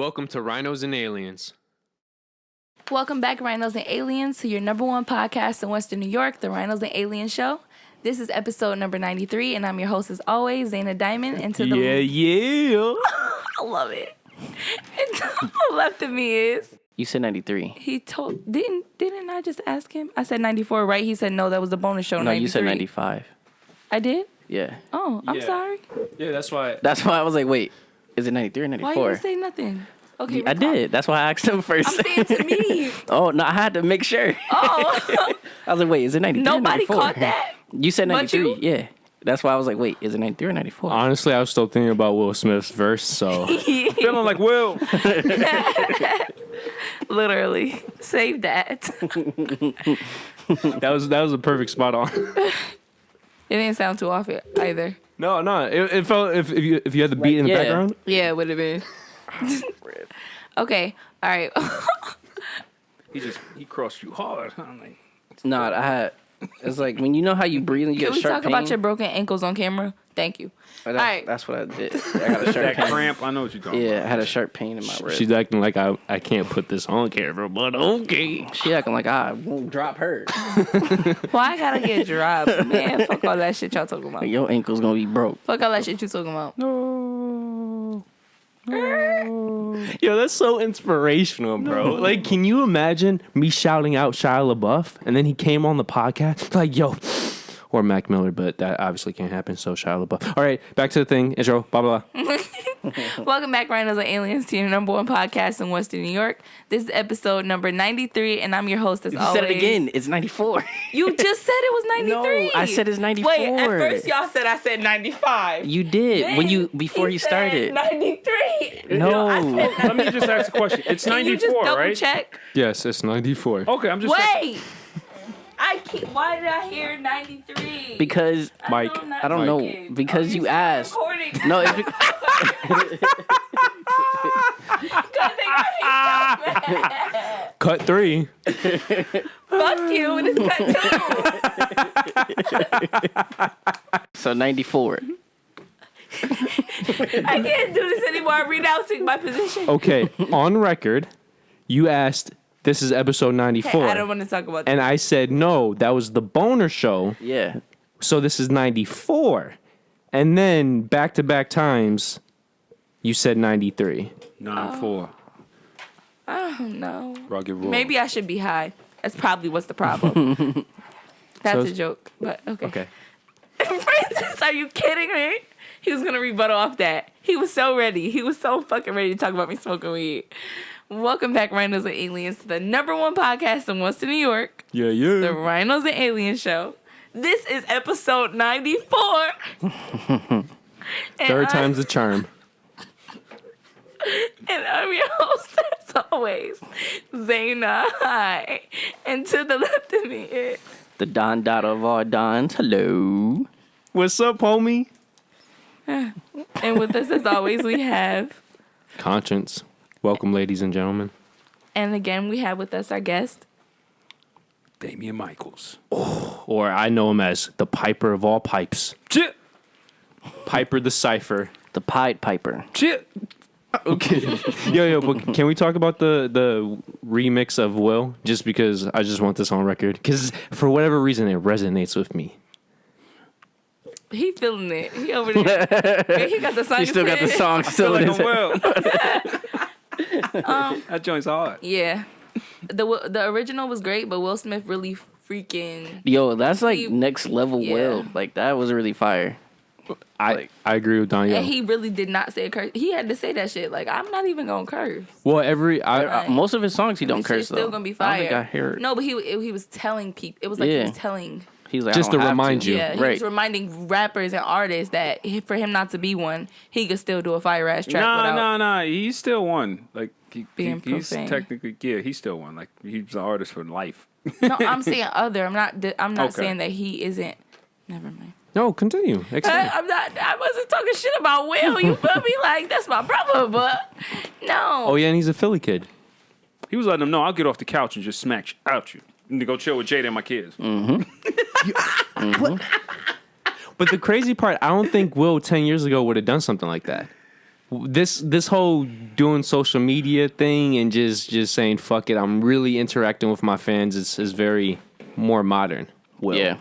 Welcome to Rhinos and Aliens. Welcome back, Rhinos and Aliens, to your number one podcast in Western New York, the Rhinos and Aliens Show. This is episode number 93, and I'm your host, as always, Xaynah Damien. And to the I love it. And to the left of me is... You said 93. He told... Didn't I just ask him? I said 94, right? He said no, that was the bonus show, No, 93. you said 95. I did? Yeah. Oh, I'm sorry. Yeah, that's why. That's why I was like, wait, is it 93 or 94? Why you didn't say nothing? Okay, I did. That's why I asked him first. I'm saying to me. Oh, no, I had to make sure. Oh. I was like, wait, is it 93 Nobody or 94? caught that. You said 93, you? yeah. That's why I was like, wait, is it 93 or 94? Honestly, I was still thinking about Will Smith's verse, so. Feeling like Will. Literally. Save that. That was a perfect spot on. It didn't sound too off either. No. It felt if you had the beat in the background. Yeah, it would have been. Okay. All right. He crossed you hard. I'm like, No, I had... It's like when you know how you breathe and you Can get we sharp talk pain. about your broken ankles on camera? Thank you. All right. That's what I did. I got a sharp that pain. cramp. I know what you're talking about. Yeah, I had a sharp pain in my wrist. She's acting like I can't put this on camera, but okay. She acting like I won't drop her. Why I gotta get dropped? Man, fuck all that shit y'all talking about. Your ankle's gonna be broke. Fuck all that shit you talking about. No. Yo, that's so inspirational, bro. Like, can you imagine me shouting out Shia LaBeouf and then he came on the podcast like, yo, or Mac Miller, but that obviously can't happen. So Shia LaBeouf. All right, back to the thing. Intro. Blah blah blah. Welcome back, Rhinos and Aliens, to your number one podcast in Western New York. This is episode number 93, and I'm your host as always. You said it again. It's 94. You just said it was 93. No, I said it's 94. Wait, at first y'all said I said 95. You did Then before he you said started. 93. No. Let me just ask a question. It's Can you just 94, double right? check? Yes, it's 94. Okay, I'm just Wait. Why did I hear 93? Because Mike, I don't know. Because you asked. No, it's because Cut 3. Fuck you. This cut 2. so 94. I can't do this anymore. I'm renouncing my position. Okay, on record, you asked, this is episode 94. Hey, I don't want to talk about that. And I said, no, that was the boner show. Yeah. So this is 94. And then back-to-back times, you said 93. 9-4. I don't know. Rugged roll. Maybe I should be high. That's probably what's the problem. That's So- a joke, but okay. Okay. Francis, are you kidding me? He was going to rebuttal off that. He was so ready. He was so fucking ready to talk about me smoking weed. Welcome back, Rhinos and Aliens, to the number one podcast in Western New York, Yeah. the Rhinos and Aliens Show. This is episode 94. Third time's the charm. And I'm your host, as always, Xaynah. Hi. And to the left of me is... The Don Dada of all Dons. Hello. What's up, homie? And with us, as always, we have... Conscience. Welcome, ladies and gentlemen. And again, we have with us our guest... Damien Michaels. Or I know him as the Piper of all pipes. Chip. Piper the Cypher. The Pied Piper. Chip. Okay. Yo, but can we talk about the remix of Will? Just because I just want this on record. Because for whatever reason, it resonates with me. He feeling it. He over there. He got the song. You still got the song still in his head. That joint's hard. Yeah. The original was great, but Will Smith really freaking... Yo, that's like next level Yeah. Will. Like, that was really fire. I agree with Donyhal. And he really did not say a curse. He had to say that shit. Like, I'm not even gonna curse. Well, Most of his songs he don't Shit's curse, though. still gonna be I fire. don't think I heard. No, but he was telling people. It was like he was telling... He was like, Just I don't to have remind you. Yeah, he was reminding rappers and artists that for him not to be one, he could still do a fire ass track without... Nah. He's still one. Like, Being he's profane. technically, he's still one. Like, he's an artist for life. No, I'm saying other. I'm not Okay. saying that he isn't... Never mind. No, continue. Explain. I wasn't talking shit about Will. You feel me? Like, that's my brother, but no. Oh, yeah, and he's a Philly kid. He was letting them know, I'll get off the couch and just smack out you. And to go chill with Jada and my kids. But the crazy part, I don't think Will 10 years ago would have done something like that. this whole doing social media thing and just saying fuck it, I'm really interacting with my fans is very more modern. Yeah.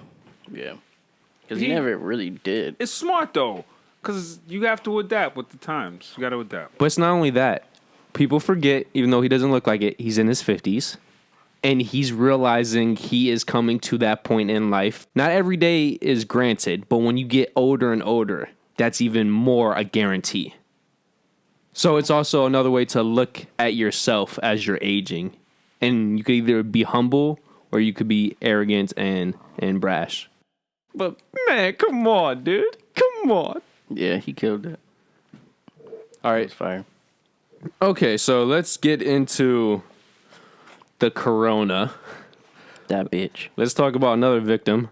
Because he never really did. It's smart though, because you have to adapt with the times. You got to adapt. But it's not only that. People forget, even though he doesn't look like it, he's in his 50s. And he's realizing he is coming to that point in life. Not every day is granted, but when you get older and older, that's even more a guarantee. So it's also another way to look at yourself as you're aging. And you could either be humble or you could be arrogant and brash. But man, come on, dude. Come on. Yeah, he killed it. All right. It's fire. Okay, so let's get into the corona. That bitch. Let's talk about another victim.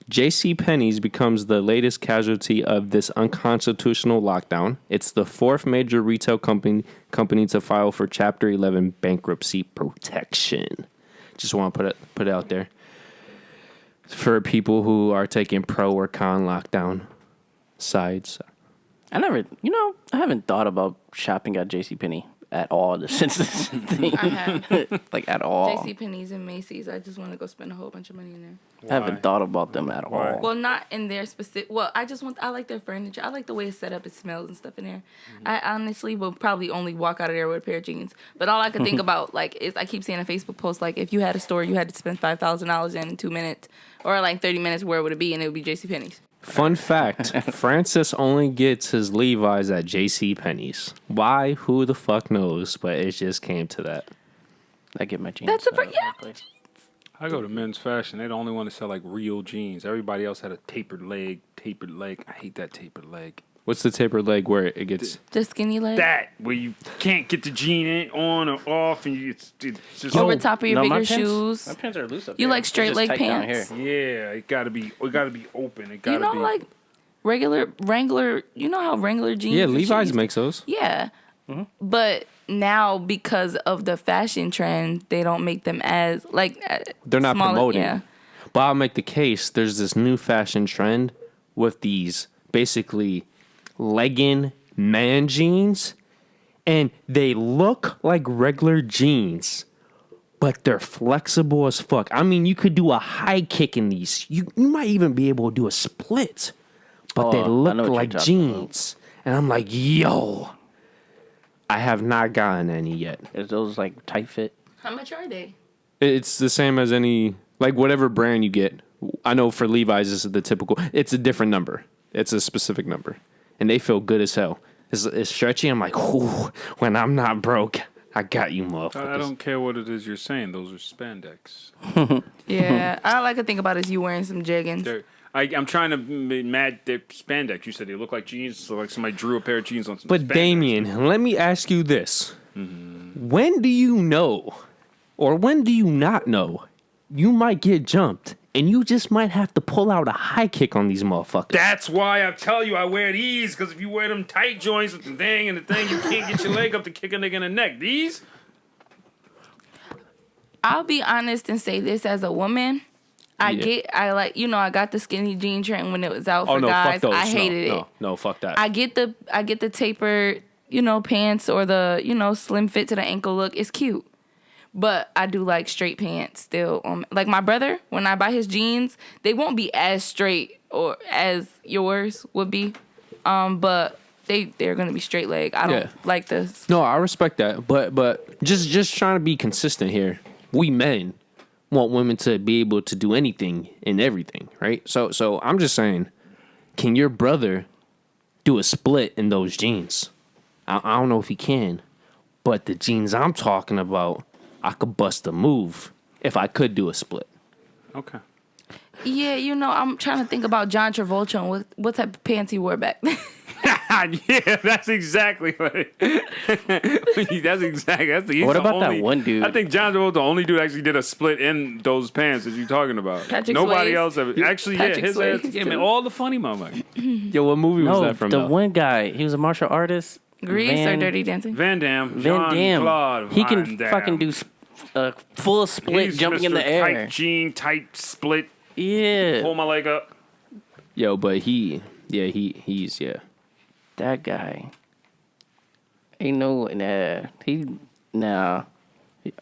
JCPenney's becomes the latest casualty of this unconstitutional lockdown. It's the fourth major retail company to file for Chapter 11 bankruptcy protection. Just want to put it out there for people who are taking pro or con lockdown sides. I haven't thought about shopping at JCPenney at all since this thing. I have. Like, at all. JCPenney's and Macy's. I just want to go spend a whole bunch of money in there. I haven't thought about them at all. Well, not in their specific. Well, I like their furniture. I like the way it's set up. It smells and stuff in there. Mm-hmm. I honestly will probably only walk out of there with a pair of jeans. But all I could think about, like, is I keep seeing a Facebook post, like, if you had a store you had to spend $5,000 in 2 minutes or like 30 minutes, where would it be? And it would be JCPenney's. Fun fact, Francis only gets his Levi's at JCPenney's. Why? Who the fuck knows? But it just came to that. I get my jeans. That's yeah. I go to men's fashion. They the only one to sell like real jeans. Everybody else had a tapered leg. I hate that tapered leg. What's the tapered leg where it gets... The skinny leg? That, where you can't get the jean in, on or off, and it's just... Over top of your my bigger pants, shoes. My pants are loose up You here. like straight It's just leg tight down pants? here. Yeah, it gotta be open. It gotta be... like regular Wrangler, you know how Wrangler jeans... Yeah, and Levi's shit- makes those. Yeah. Mm-hmm. But now, because of the fashion trend, they don't make them as, like... They're not smaller, promoting. Yeah. But I'll make the case, there's this new fashion trend with these basically legging man jeans, and they look like regular jeans, but they're flexible as fuck. I mean, you could do a high kick in these. You might even be able to do a split, but they look like jeans. And I'm like, yo, I have not gotten any yet. Is those like tight fit? How much are they? It's the same as any, like whatever brand you get. I know for Levi's, this is the typical. It's a different number. It's a specific number. And they feel good as hell. It's stretchy. I'm like, whew, when I'm not broke, I got you, motherfuckers. I don't care what it is you're saying. Those are spandex. Yeah. All I could think about is you wearing some jeggings. I'm trying to mad their spandex. You said they look like jeans, so like somebody drew a pair of jeans on some But spandex. Damien, let me ask you this. Mm-hmm. When do you know, or when do you not know, you might get jumped, and you just might have to pull out a high kick on these motherfuckers? That's why I tell you I wear these, because if you wear them tight joints with the thing, you can't get your leg up to kick a nigga in the neck. These? I'll be honest and say this as a woman. I got the skinny jean trend when it was out for guys. Fuck those. I hated it. No, fuck that. I get the tapered, pants or the, slim fit to the ankle look. It's cute. But I do like straight pants still. Like my brother, when I buy his jeans, they won't be as straight or as yours would be. But they're gonna be straight leg. I don't like this. No, I respect that. But just trying to be consistent here. We men want women to be able to do anything and everything, right? So I'm just saying, can your brother do a split in those jeans? I don't know if he can, but the jeans I'm talking about, I could bust a move if I could do a split. Okay. Yeah, I'm trying to think about John Travolta and what type of pants he wore back then. Yeah, that's exactly what that's the What about that one dude? I think John Travolta, the only dude actually did a split in those pants that you're talking about. Nobody else ever. Actually, Patrick his Swayze ass. Yeah, too. man, all the funny motherfuckers. Yo, what movie was No, that from? the though? one guy. He was a martial artist. Grease or Dirty Dancing? Van Damme. Van Damme. Jean-Claude He can Van Damme. fucking do full split He's jumping in Mr. the air. Tight jean, tight split. Yeah. Pull my leg up. Yo, but he's That guy. Ain't no, nah.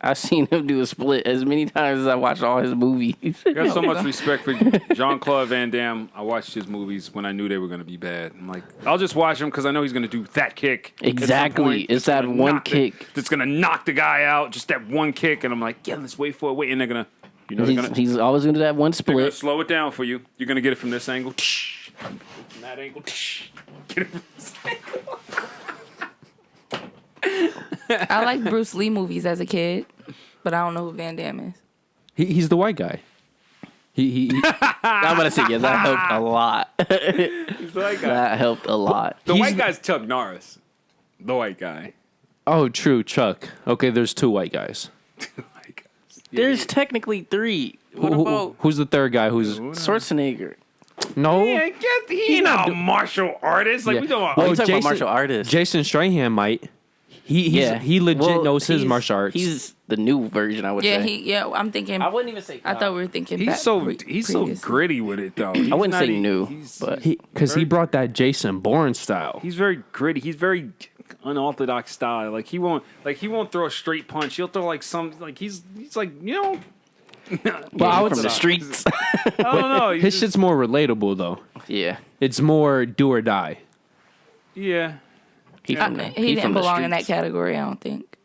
I've seen him do a split as many times as I watched all his movies. I got so much respect for Jean-Claude Van Damme. I watched his movies when I knew they were going to be bad. I'm like, I'll just watch them because I know he's going to do that kick. Exactly. It's that one kick. That's going to knock the guy out. Just that one kick. And I'm like, yeah, let's wait for it. And they're going to, he's always going to do that one they're going to split. slow it down for you. You're going to get it from this angle. From that angle. Get it from this angle. I like Bruce Lee movies as a kid, but I don't know who Van Damme is. He's the white guy. He I'm going to say, yeah, that helped a lot. He's the white guy. That helped a lot. The white guy's Chuck Norris. The white guy. Oh, true, Chuck. Okay, there's two white guys. There's technically three. What about Who's the third guy? Who's Schwarzenegger? no? He's not a martial artist. Like Yeah. we don't. Oh, you talking about martial artists? Jason Strahan might. He legit knows his martial arts. He's the new version, I would say. I'm thinking. I wouldn't even say. I thought we were thinking. He's so gritty with it though. I wouldn't say new, but because he brought that Jason Bourne style. He's very gritty. He's very unorthodox style. Like he won't throw a straight punch. He'll throw like some like he's like But I would from say the streets. I don't know. his shit's more relatable though. Yeah, It's more do or die. Yeah. He didn't belong in that category. I don't think.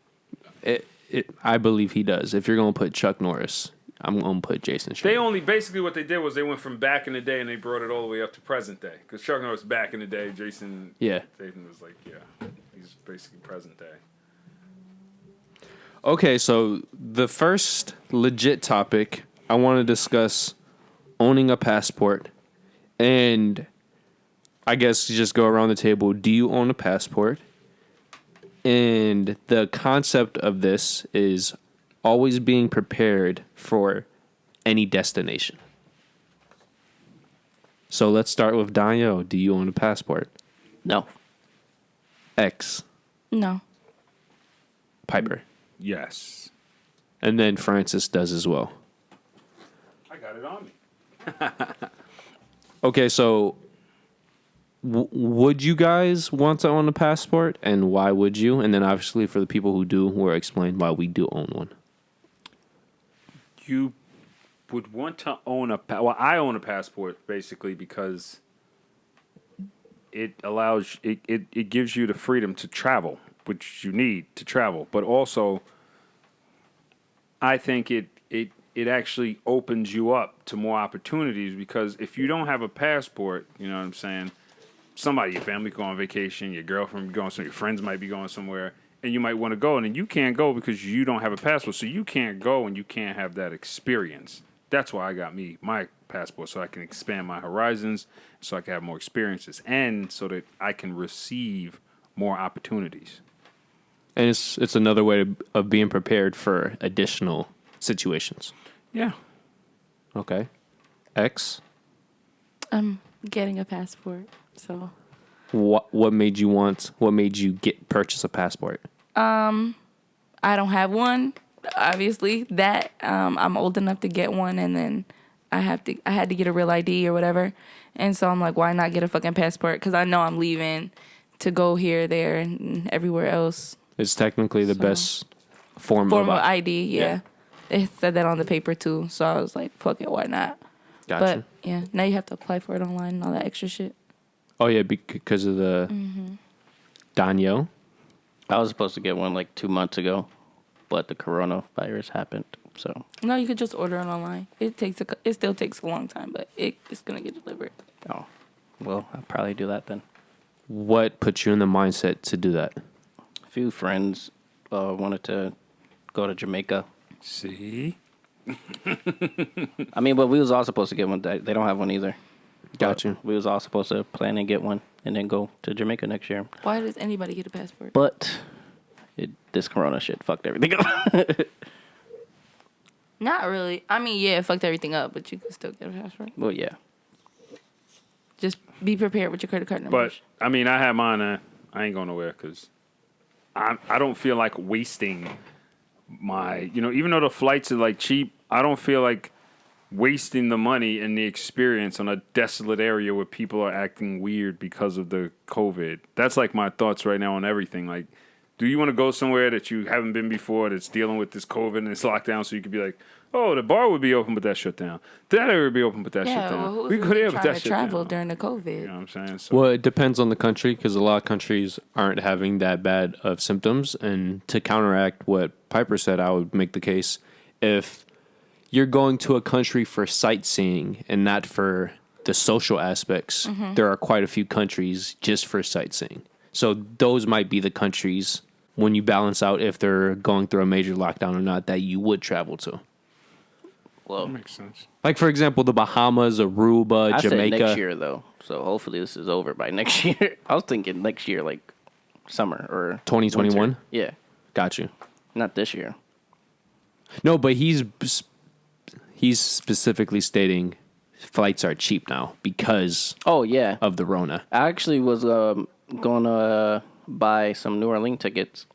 I believe he does. If you're gonna put Chuck Norris, I'm gonna put Jason Strahan. Basically what they did was they went from back in the day and they brought it all the way up to present day. Because Chuck Norris back in the day, Jason was like, he's basically present day. Okay, so the first legit topic I want to discuss owning a passport, and I guess you just go around the table. Do you own a passport? And the concept of this is always being prepared for any destination. So let's start with Donyhal. Do you own a passport? no. X. No. Piper. Yes. And then Francis does as well. I got it on me. Okay, so would you guys want to own a passport, and why would you? And then obviously for the people who do, we'll explain why we do own one. You would want to own I own a passport basically because it allows it gives you the freedom to travel, which you need to travel, but also I think it actually opens you up to more opportunities, because if you don't have a passport, you know what I'm saying, somebody, your family go on vacation, your girlfriend be going somewhere, your friends might be going somewhere, and you might want to go, and then you can't go because you don't have a passport. So you can't go and you can't have that experience. That's why I got my passport, so I can expand my horizons, so I can have more experiences, and so that I can receive more opportunities. And it's another way of being prepared for additional situations. Yeah. Okay. X. I'm getting a passport. So. What made you purchase a passport? I don't have one. Obviously, that I'm old enough to get one, and then I had to get a real ID or whatever, and so I'm like, why not get a fucking passport? Because I know I'm leaving to go here, there, and everywhere else. It's technically the best form of ID. Yeah, they said that on the paper too, so I was like, fuck it, why not? Gotcha. But yeah, now you have to apply for it online and all that extra shit. Oh yeah, because of the Donyhal. I was supposed to get one like 2 months ago, but the coronavirus happened. So No, you could just order it online. It still takes a long time, but it's gonna get delivered. oh, well, I'll probably do that then. What put you in the mindset to do that? A few friends wanted to go to Jamaica. See? I mean, but we was all supposed to get one. They don't have one either. Got you. We was all supposed to plan and get one and then go to Jamaica next year. Why does anybody get a passport? But this corona shit fucked everything up. Not really. I mean, yeah, it fucked everything up, but you can still get a passport. Well, yeah. Just be prepared with your credit card numbers. But, I mean, I have mine. I ain't going nowhere because I don't feel like wasting my, even though the flights are like cheap, I don't feel like wasting the money and the experience on a desolate area where people are acting weird because of the COVID. That's like my thoughts right now on everything. Like, Do you want to go somewhere that you haven't been before that's dealing with this COVID and this lockdown so you could be like, oh, the bar would be open, but that shut down. That area would be open, but that shut down. Well, We who's go there, really but trying that to shut travel down. during the COVID? You know what I'm saying? So, Well, it depends on the country because a lot of countries aren't having that bad of symptoms. And to counteract what Piper said, I would make the case if you're going to a country for sightseeing and not for the social aspects, there are quite a few countries just for sightseeing. So those might be the countries when you balance out if they're going through a major lockdown or not that you would travel to. Well, that makes sense. Like, for example, the Bahamas, Aruba, I Jamaica. said next year, though. So hopefully this is over by next year. I was thinking next year, like summer or 2021? winter. Yeah, Got you. not this year. No, but he's specifically stating flights are cheap now because Oh, yeah. of the Rona. I actually was going to buy some New Orleans tickets.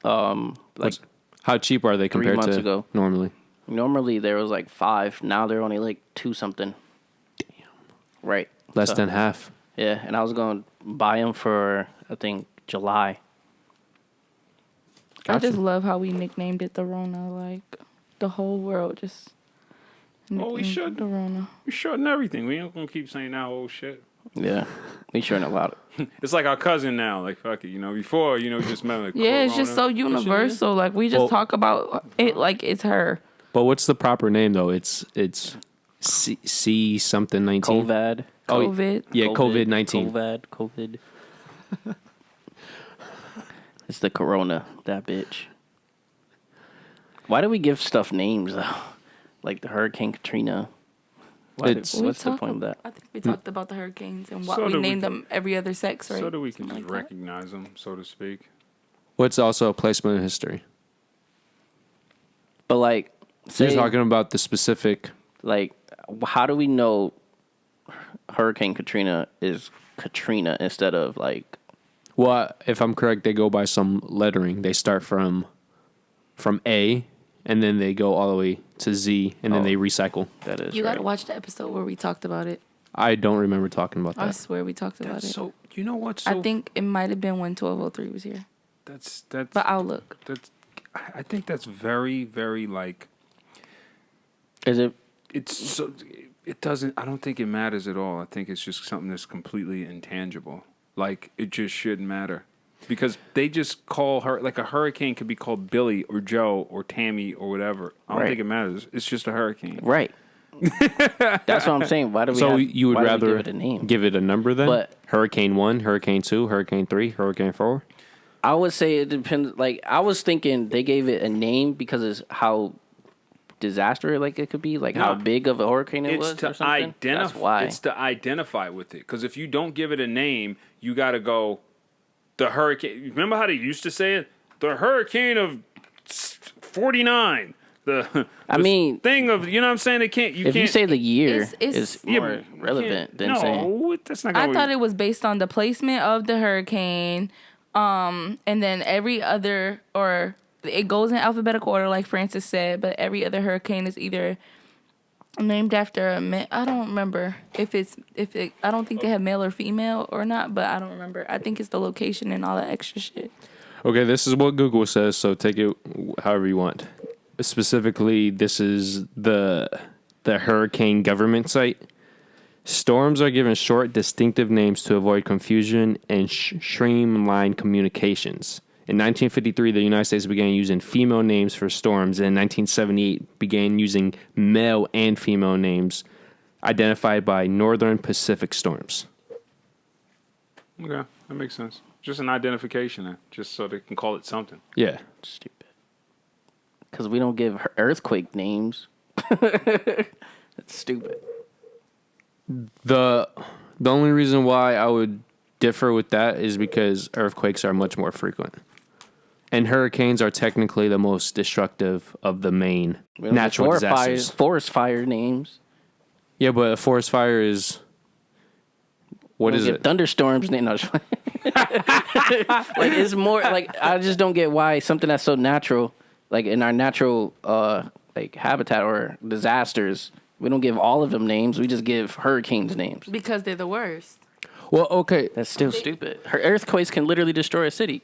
Like How cheap are they compared months to ago. normally? normally there was like 5. Now they're only like 2 something. Damn. Right. Less than half. Yeah, and I was going to buy them for I think July. I just love how we nicknamed it the Rona. Like the whole world just. Oh, we nicknamed should. it the Rona. We shorten everything. We ain't gonna keep saying that old shit. Yeah, we sure not allowed it. It's like our cousin now. Like, fuck it. You know, before, you know, we just meant like, Yeah, it's just so Corona. universal. Like we just Well- talk about it like it's her. But what's the proper name though? It's C something 19. COVID. Oh, COVID. yeah, COVID-19. COVID. It's the Corona, that bitch. Why do we give stuff names though? Like the Hurricane Katrina. What's the point of that? I think we talked about the hurricanes and what So we do we- named them every other sex, right? So that we can Something just like that. recognize them, so to speak. What's also a placement in history? But like, You're say, talking about the specific. like, how do we know Hurricane Katrina is Katrina instead of like? Well, if I'm correct, they go by some lettering. They start from A, and then they go all the way to Z, and then Oh. they recycle. That is You right. gotta watch the episode where we talked about it. I don't remember talking about I that. swear we talked about That's it. so. You know what's so? I think it might have been when 1203 was here, that's but I'll look. that's. I think that's very, very like. Is it? It's so. It doesn't. I don't think it matters at all. I think it's just something that's completely intangible. Like it just shouldn't matter, because they just call her like a hurricane could be called Billy or Joe or Tammy or whatever. I don't Right. think it matters. It's just a hurricane. Right. That's what I'm saying. Why do we? So have, you would why do we rather give it a name? give it a number then? But- Hurricane 1, Hurricane 2, Hurricane 3, Hurricane 4? I would say it depends. Like I was thinking, they gave it a name because it's how disaster like it could be, like how No. big of a hurricane it was. It's to or something. That's identify. why. It's to identify with it. Because if you don't give it a name, you got to go. The hurricane. Remember how they used to say it? The hurricane of 49. I mean, thing of, you know what I'm saying? They can't. You if can't. you say the year It's- is Yeah, more but you relevant can't- than saying. No, that's not. I thought it was based on the placement of the hurricane, and then every other, or it goes in alphabetical order, like Francis said. But every other hurricane is either named after a man. I don't remember if it. I don't think they have male or female or not, but I don't remember. I think it's the location and all that extra shit. Okay, this is what Google says, so take it however you want. Specifically, this is the hurricane government site. Storms are given short, distinctive names to avoid confusion and streamline communications. In 1953, the United States began using female names for storms, and in 1978 began using male and female names identified by Northern Pacific storms. Okay, that makes sense. Just an identification, then, just so they can call it something. Yeah. Stupid. Because we don't give earthquake names. That's stupid. The only reason why I would differ with that is because earthquakes are much more frequent. And hurricanes are technically the most destructive of the main We don't natural give disasters. forest fire names. Yeah, but a forest fire is... What We is don't it? give thunderstorms names. No, like it's more like I just don't get why something that's so natural, like in our natural like habitat or disasters, we don't give all of them names. We just give hurricanes names. Because they're the worst. Well, okay. That's still stupid. Earthquakes can literally destroy a city.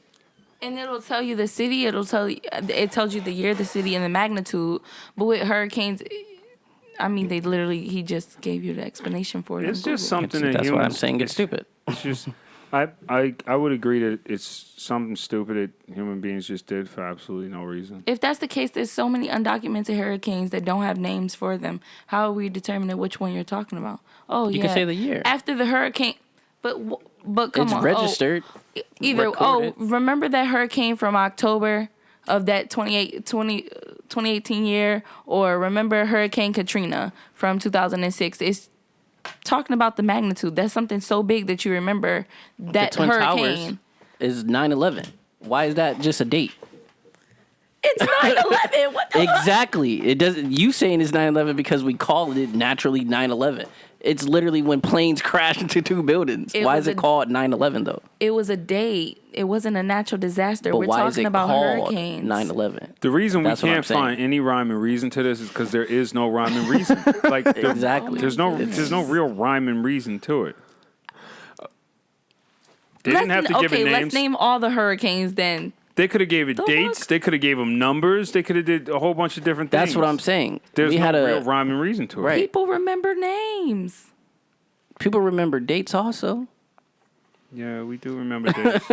And it'll tell you the city. It tells you the year, the city, and the magnitude. But with hurricanes, I mean, he just gave you the explanation for it. It's just something that That's humans, why I'm saying it's stupid. It's just, I would agree that it's something stupid that human beings just did for absolutely no reason. If that's the case, there's so many undocumented hurricanes that don't have names for them. How are we determining which one you're talking about? Oh, You can say the year. After the hurricane, but come It's on. registered. Either recorded. remember that hurricane from October of that 2018 year, or remember Hurricane Katrina from 2006. It's talking about the magnitude. That's something so big that you remember that the Twin hurricane. Towers is 9/11. Why is that just a date? It's 9/11. What the fuck? Exactly. It doesn't. You saying it's 9/11 because we call it naturally 9/11. It's literally when planes crash into two buildings. Why is it called 9/11 though? It was a date. It wasn't a natural disaster. But We're why is talking it about called hurricanes. 9/11? The reason we That's what I'm can't saying. find any rhyme and reason to this is because there is no rhyme and reason. Like Exactly. there's no real rhyme and reason to it. They didn't have to give it names. Let's name all the hurricanes then. They could have gave it dates. fuck? They could have gave them numbers. They could have did a whole bunch of different things. That's what I'm saying. There's we no had real rhyme and reason to it. Right. People remember names. People remember dates also. Yeah, we do remember dates.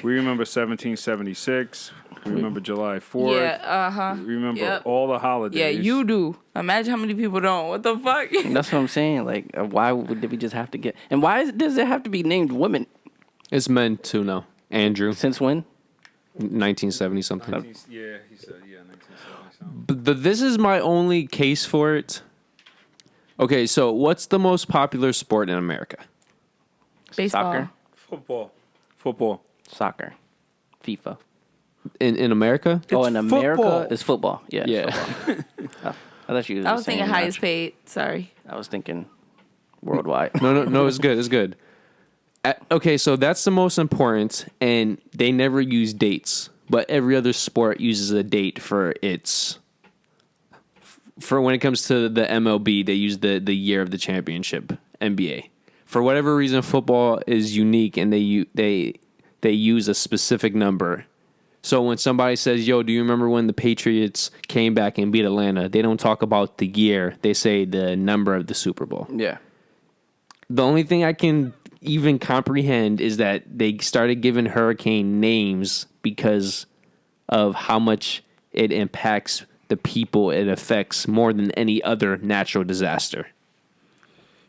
We remember 1776. We remember July 4th. Yeah, We remember Yep. all the holidays. Yeah, you do. Imagine how many people don't. What the fuck? That's what I'm saying. Like, why did we just have to get? And why does it have to be named women? It's men too now. Andrew, Since when? 1970 something. Yeah, he said, 1970 something. But this is my only case for it. Okay, so what's the most popular sport in America? Baseball. Soccer. Football. Soccer. FIFA. In America? In America, football. it's football. Yeah. it's Yeah. football. I thought you. I was thinking highest paid. Sorry. I was thinking worldwide. No, it's good. It's good. Okay, so that's the most important, and they never use dates, but every other sport uses a date for its. For when it comes to the MLB, they use the year of the championship. NBA, for whatever reason, football is unique, and they use a specific number. So when somebody says, "Yo, do you remember when the Patriots came back and beat Atlanta?" They don't talk about the year; they say the number of the Super Bowl. Yeah. The only thing I can even comprehend is that they started giving hurricane names because of how much it impacts the people it affects more than any other natural disaster.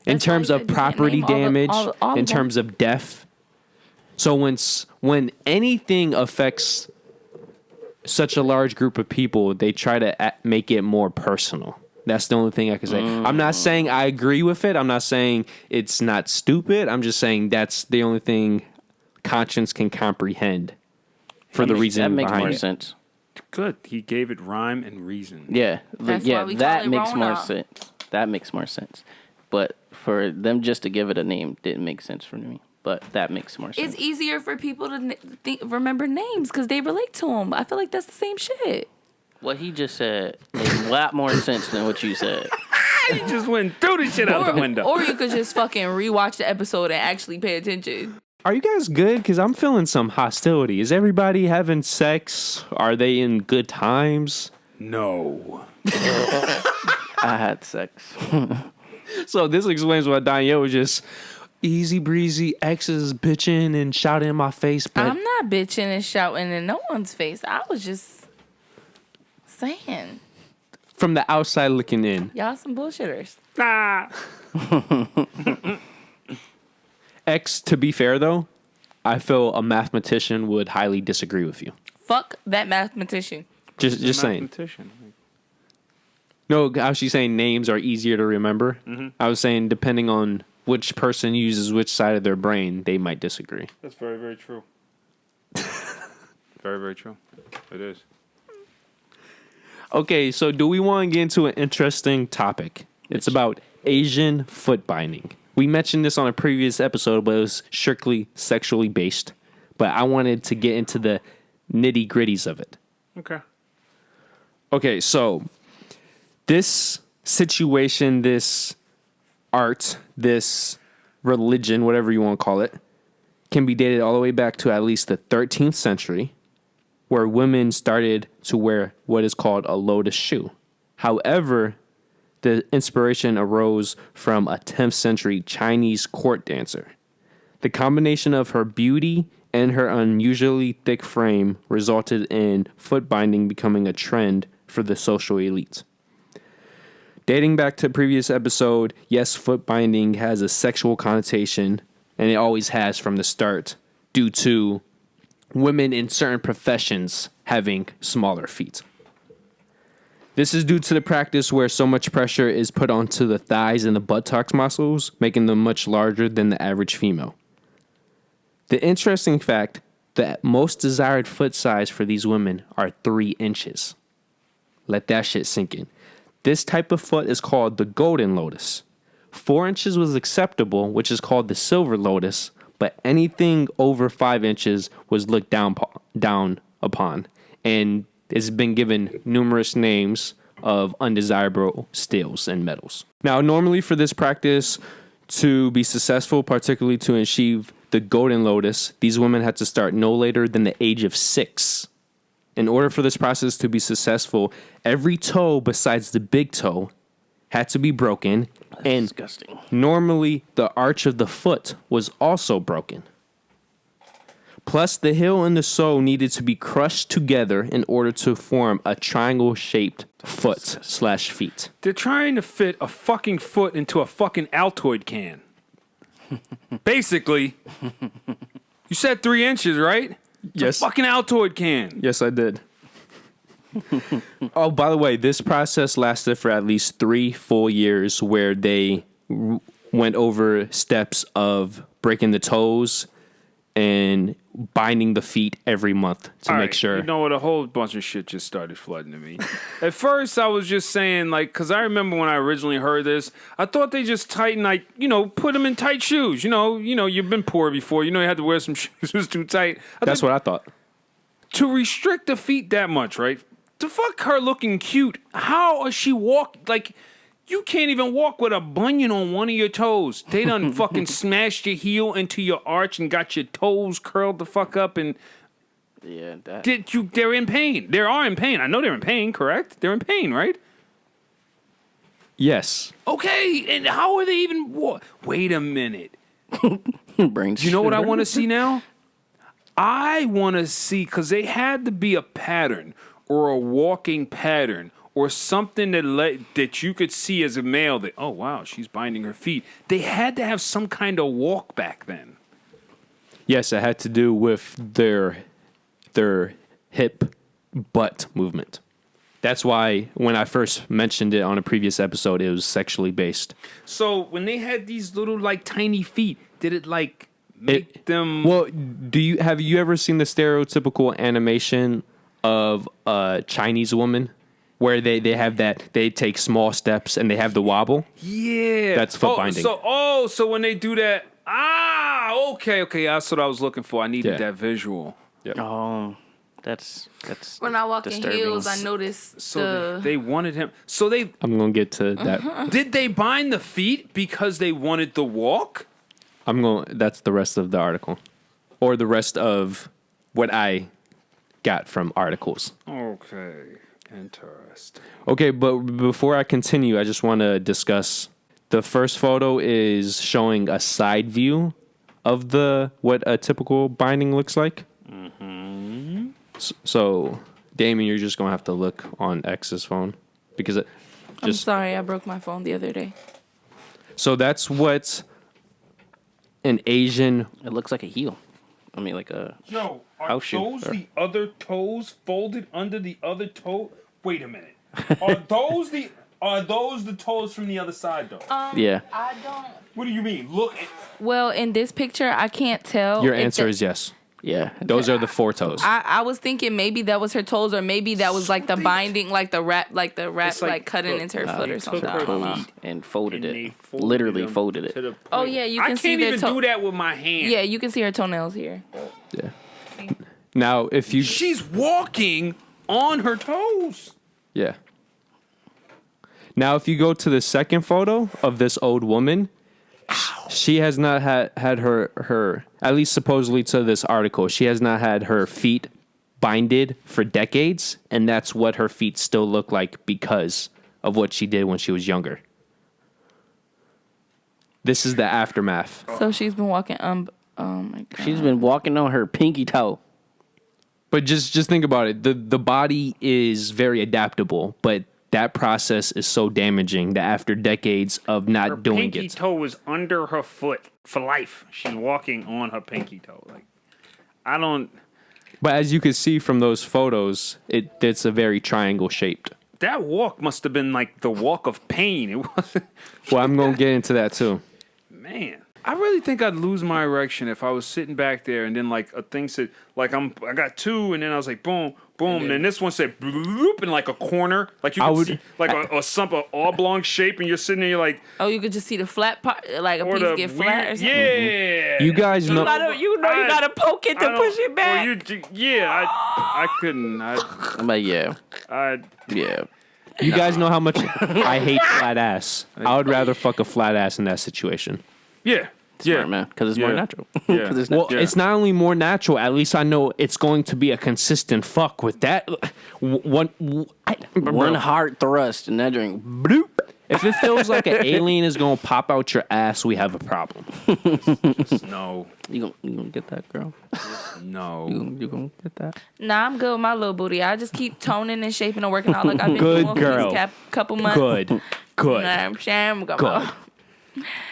In That's why terms I of said you can't property name all the- damage, all in of them. terms of death. So when anything affects such a large group of people, they try to make it more personal. That's the only thing I can say. I'm not saying I agree with it. I'm not saying it's not stupid. I'm just saying that's the only thing conscience can comprehend for the reason that makes behind more it. sense. Good. He gave it rhyme and reason. Yeah. That's yeah, why we that call it makes more Rona. sense. That makes more sense. But for them just to give it a name didn't make sense for me. But that makes more sense. It's easier for people to remember names because they relate to them. I feel like that's the same shit. What he just said made a lot more sense than what you said. He just went through the shit out the window. Or you could just fucking rewatch the episode and actually pay attention. Are you guys good? Because I'm feeling some hostility. Is everybody having sex? Are they in good times? No. I had sex. So this explains why Donyhal was just easy breezy, exes bitching and shouting in my face. But I'm not bitching and shouting in no one's face. I was just saying, from the outside looking in, y'all some bullshitters. X, to be fair though, I feel a mathematician would highly disagree with you. Fuck that mathematician. Just saying. Mathematician. No, how she's saying names are easier to remember. I was saying depending on which person uses which side of their brain, they might disagree. That's very, very true. Very, very true. It is. Okay, so do we want to get into an interesting topic? It's about Asian foot binding. We mentioned this on a previous episode, but it was strictly sexually based. But I wanted to get into the nitty gritties of it. Okay. Okay, so this situation, this art, this religion, whatever you want to call it, can be dated all the way back to at least the 13th century. where women started to wear what is called a lotus shoe. However, the inspiration arose from a 10th century Chinese court dancer. The combination of her beauty and her unusually thick frame resulted in foot binding becoming a trend for the social elite. Dating back to a previous episode, yes, foot binding has a sexual connotation, and it always has from the start, due to women in certain professions having smaller feet. This is due to the practice where so much pressure is put onto the thighs and the buttocks muscles, making them much larger than the average female. The interesting fact that most desired foot size for these women are 3 inches. Let that shit sink in. This type of foot is called the golden lotus. 4 inches was acceptable, which is called the silver lotus, but anything over 5 inches was looked down upon, and it's been given numerous names of undesirable steels and metals. Now, normally for this practice to be successful, particularly to achieve the golden lotus, these women had to start no later than the age of 6. In order for this process to be successful, every toe besides the big toe had to be broken. That's and disgusting. Normally, the arch of the foot was also broken. Plus, the heel and the sole needed to be crushed together in order to form a triangle-shaped foot/feet. They're trying to fit a fucking foot into a fucking Altoid can. Basically, you said 3 inches, right? It's Yes. a fucking Altoid can. Yes, I did. Oh, by the way, this process lasted for at least 3 full years where they went over steps of breaking the toes and binding the feet every month to All make right, sure. You know what? A whole bunch of shit just started flooding to me. At first, I was just saying, like, because I remember when I originally heard this, I thought they just tighten, like, put them in tight shoes. You've been poor before. You had to wear some shoes that was too tight. That's what I thought. To restrict the feet that much, right? To fuck her looking cute, how is she walking? Like, you can't even walk with a bunion on one of your toes. They done fucking smashed your heel into your arch and got your toes curled the fuck up and Yeah, that. they're in pain. They are in pain. I know they're in pain, correct? They're in pain, right? Yes. Okay, and how are they even... Wait a minute. Brains. You know what I want to see now? I want to see, because they had to be a pattern or a walking pattern or something that you could see as a male that, oh, wow, she's binding her feet. They had to have some kind of walk back then. Yes, it had to do with their hip butt movement. That's why when I first mentioned it on a previous episode, it was sexually based. So when they had these little, like, tiny feet, did it, like, make them... Well, have you ever seen the stereotypical animation of a Chinese woman where they have that, they take small steps and they have the wobble? Yeah. That's foot binding. So when they do that, okay, that's what I was looking for. I needed that visual. Yep. Oh, that's When I walk disturbing. in heels, I notice So they wanted him. So they I'm going to get to that. did they bind the feet because they wanted the walk? That's the rest of the article. Or the rest of what I got from articles. Okay. Interesting. Okay, but before I continue, I just want to discuss the first photo is showing a side view of what a typical binding looks like. Mm-hmm. So, Damien, you're just gonna have to look on X's phone because I'm sorry, I broke my phone the other day. So that's what an Asian. It looks like a heel. I mean, like a. No, are House shoe. those the other toes folded under the other toe? Wait a minute. Are those the toes from the other side though? Yeah. I don't. What do you mean? Look. Well, in this picture, I can't tell. Your if answer the- is yes. Yeah. Those are the 4 toes. I was thinking maybe that was her toes, or maybe that was like the binding, like the wrap, It's like like cutting the- into her Nah, foot they or took something. her I don't know. toes and folded And they it. folded Literally them folded it. to the Oh point. yeah, you I can see can't the even toe. do that with my hand. Yeah, you can see her toenails here. Yeah. Now, if you She's walking on her toes. Yeah. Now, if you go to the second photo of this old woman, she has not had her, at least supposedly to this article, she has not had her feet binded for decades, and that's what her feet still look like because of what she did when she was younger. This is the aftermath. So she's been walking. Oh my god. She's been walking on her pinky toe. But just think about it. The body is very adaptable, but that process is so damaging that after decades of not Her doing pinky it, toe was under her foot for life. She's walking on her pinky toe. Like, I don't. but as you can see from those photos, it's a very triangle shaped. That walk must have been like the walk of pain. It wasn't. Well, I'm gonna get into that too. Man, I really think I'd lose my erection if I was sitting back there and then like a thing said like I got two and then I was like boom, boom, and then this one said bloop in like a corner, like you could see like a oblong shape, and you're sitting there, you're like, Oh, you could just see the flat part, like a or piece the get flat or weird, something. yeah. You guys know. You gotta poke it to push it back. I couldn't. I'm like, yeah. Yeah. You guys know how much I hate flat ass. I would rather fuck a flat ass in that situation. Yeah. Smart, man, because it's more natural. Yeah. 'Cause it's Well, natural. it's not only more natural. At least I know it's going to be a consistent fuck with that. One hard thrust and that drink. bloop. If it feels like an alien is going to pop out your ass, we have a problem. No. You gonna get that, girl? No. You gonna get that? Nah, I'm good with my little booty. I just keep toning and shaping and working out like I've been Good doing girl. for these couple months. Good. Nah, I'm saying, Good.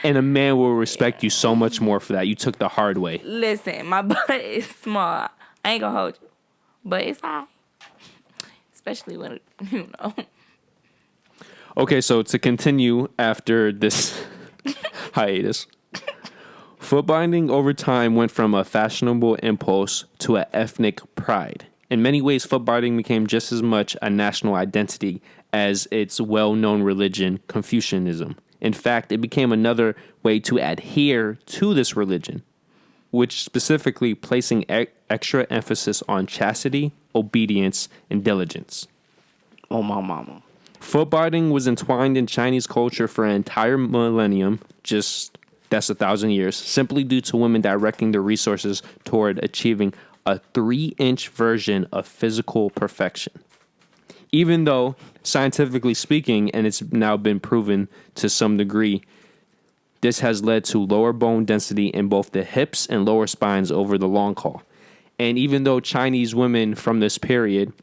And a man will respect you so much more for that. You took the hard way. Listen, my butt is small. I ain't gonna hold you, but it's high. Especially when Okay, so to continue after this hiatus, foot binding over time went from a fashionable impulse to an ethnic pride. In many ways, foot binding became just as much a national identity as its well-known religion, Confucianism. In fact, it became another way to adhere to this religion, which specifically placing extra emphasis on chastity, obedience, and diligence. Oh, my mama. Foot binding was entwined in Chinese culture for an entire millennium, that's 1,000 years, simply due to women directing their resources toward achieving a 3-inch version of physical perfection. Even though, scientifically speaking, and it's now been proven to some degree, this has led to lower bone density in both the hips and lower spines over the long haul. And even though Chinese women from this period